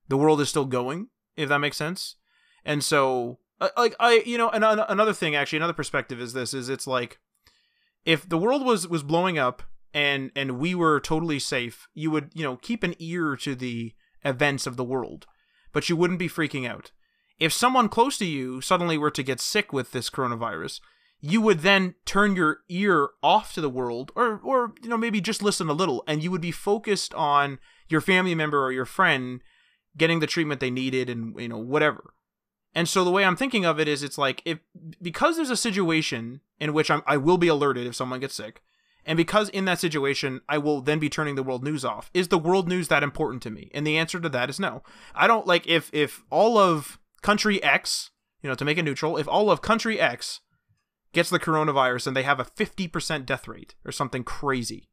the world is still going, if that makes sense. And so, another thing, actually, another perspective is it's like, if the world was blowing up and we were totally safe, you would, keep an ear to the events of the world, but you wouldn't be freaking out. If someone close to you suddenly were to get sick with this coronavirus, you would then turn your ear off to the world, or maybe just listen a little, and you would be focused on your family member or your friend getting the treatment they needed, and whatever. And so the way I'm thinking of it is, it's like, because there's a situation in which I will be alerted if someone gets sick, and because in that situation I will then be turning the world news off, is the world news that important to me? And the answer to that is no. I don't, like, if all of country X, to make it neutral, if all of country X gets the coronavirus and they have a 50% death rate or something crazy,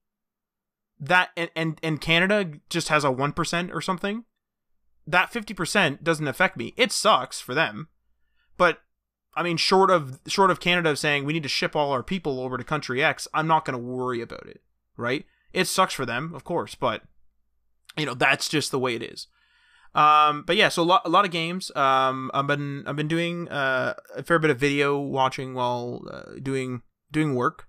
that and Canada just has a 1% or something, that 50% doesn't affect me. It sucks for them, but I mean, short of Canada saying we need to ship all our people over to country X, I'm not going to worry about it, right? It sucks for them, of course, but that's just the way it is. But yeah, so a lot of games. I've been doing a fair bit of video watching while doing work,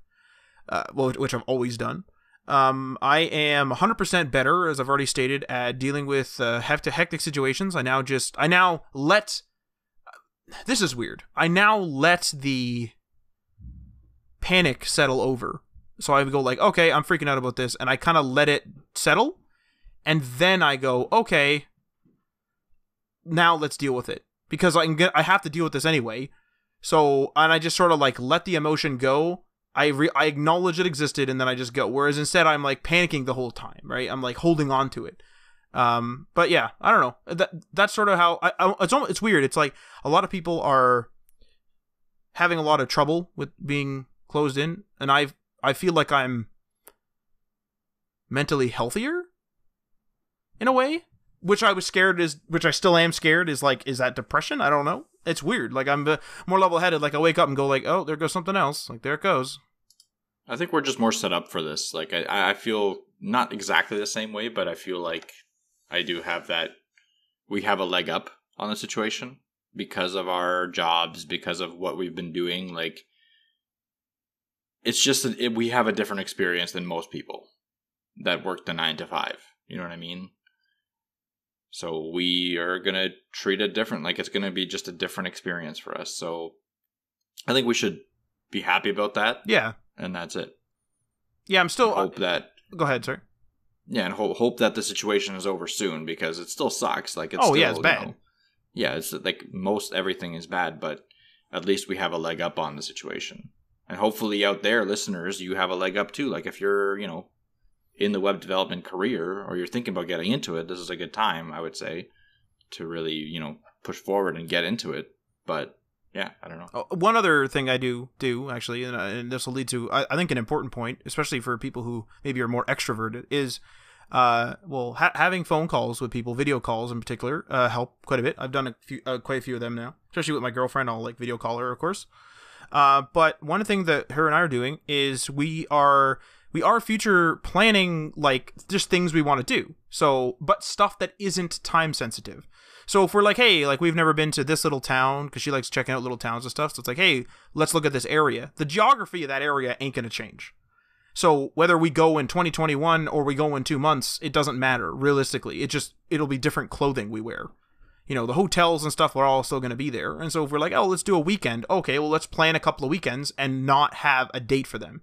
which I've always done. I am 100% better, as I've already stated, at dealing with hectic situations. I now let. This is weird. I now let the panic settle over. So I go like, okay, I'm freaking out about this, and I kind of let it settle, and then I go, okay, now let's deal with it, because I have to deal with this anyway. So, and I just sort of like let the emotion go. I acknowledge it existed, and then I just go. Whereas instead, I'm like panicking the whole time, right? I'm like holding on to it. But yeah, I don't know. That's sort of how it's weird. It's like a lot of people are having a lot of trouble with being closed in, and I feel like I'm mentally healthier in a way, which I still am scared is that depression? I don't know. It's weird. Like, I'm more level-headed. Like, I wake up and go like, oh, there goes something else. Like, there it goes. I think we're just more set up for this. Like, I feel not exactly the same way, but I feel like I do have that. We have a leg up on the situation because of our jobs, because of what we've been doing. Like, it's just we have a different experience than most people that work the 9 to 5. You know what I mean? So we are going to treat it different. Like, it's going to be just a different experience for us. So I think we should be happy about that. Yeah. And that's it. Yeah, I'm still... Hope that... Go ahead, sir. Yeah, and hope that the situation is over soon, because it still sucks. Like, it's it's bad. Yeah, it's like most everything is bad, but at least we have a leg up on the situation. And hopefully out there, listeners, you have a leg up too. Like, if you're, in the web development career, or you're thinking about getting into it, this is a good time, I would say, to really, push forward and get into it. But yeah, I don't know. One other thing I do actually, and this will lead to, I think, an important point, especially for people who maybe are more extroverted, is having phone calls with people, video calls in particular, help quite a bit. I've done quite a few of them now, especially with my girlfriend. I'll video call her, of course. But one thing that her and I are doing is we are future planning, like, just things we want to do. So, but stuff that isn't time sensitive. So if we're like, hey, like, we've never been to this little town, because she likes checking out little towns and stuff. So it's like, hey, let's look at this area. The geography of that area ain't going to change. So whether we go in 2021 or we go in 2 months, it doesn't matter, realistically. It'll be different clothing we wear. The hotels and stuff are all still going to be there. And so if we're like, oh, let's do a weekend. Okay, well, let's plan a couple of weekends and not have a date for them.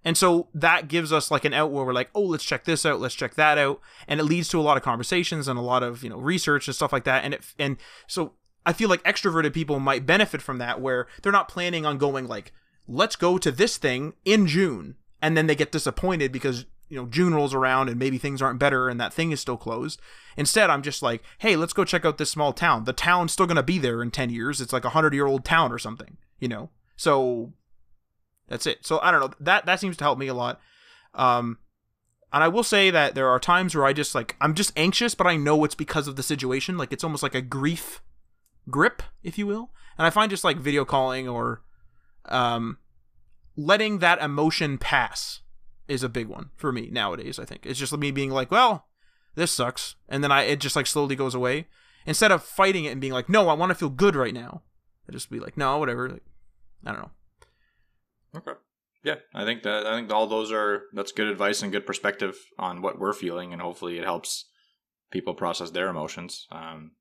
And so that gives us like an out where we're like, oh, let's check this out, let's check that out. And it leads to a lot of conversations and a lot of, research and stuff like that. And so I feel like extroverted people might benefit from that, where they're not planning on going like, let's go to this thing in June. And then they get disappointed because, June rolls around and maybe things aren't better and that thing is still closed. Instead, I'm just like, hey, let's go check out this small town. The town's still going to be there in 10 years. It's like a 100-year-old town or something, So that's it. So I don't know. That seems to help me a lot. And I will say that there are times where I'm just anxious, but I know it's because of the situation. Like, it's almost like a grief grip, if you will. And I find just like video calling or letting that emotion pass is a big one for me nowadays. I think it's just me being like, well, this sucks. And then it just like slowly goes away, instead of fighting it and being like, no, I want to feel good right now. I just be like, no, whatever. Like, I don't know. Okay. Yeah, I think all that's good advice and good perspective on what we're feeling, and hopefully it helps people process their emotions and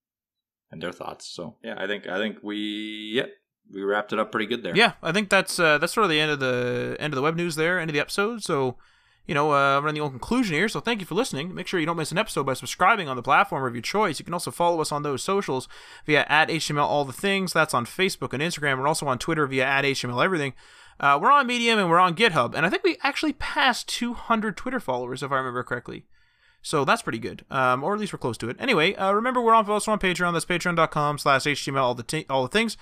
their thoughts. So yeah, I think we wrapped it up pretty good there. Yeah, I think that's sort of the end of the web news there, end of the episode. So we're in the old conclusion here. So thank you for listening. Make sure you don't miss an episode by subscribing on the platform of your choice. You can also follow us on those socials via @HTML All the Things. That's on Facebook and Instagram. We're also on Twitter via @HTML Everything. We're on Medium and we're on GitHub, and I think we actually passed 200 Twitter followers, if I remember correctly. So that's pretty good, or at least we're close to it. Anyway, remember we're also on Patreon. That's patreon.com/HTML all the things.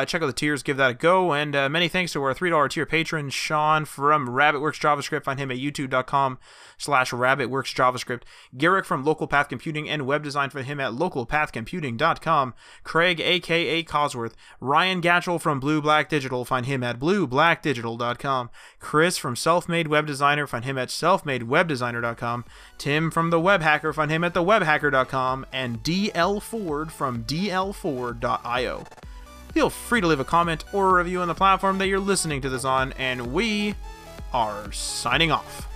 Check out the tiers, give that a go, and many thanks to our $3 tier patron, Sean from RabbitWorks JavaScript. Find him at youtube.com/RabbitWorksJavaScript. Garrick from Local Path Computing and Web Design. Find him at localpathcomputing.com. Craig, a.k.a. Cosworth. Ryan Gatchell from Blue Black Digital. Find him at blueblackdigital.com. Chris from Selfmade Web Designer. Find him at selfmadewebdesigner.com. Tim from The Web Hacker. Find him at thewebhacker.com. And DL Ford from dlford.io. Feel free to leave a comment or a review on the platform that you're listening to this on, and we are signing off.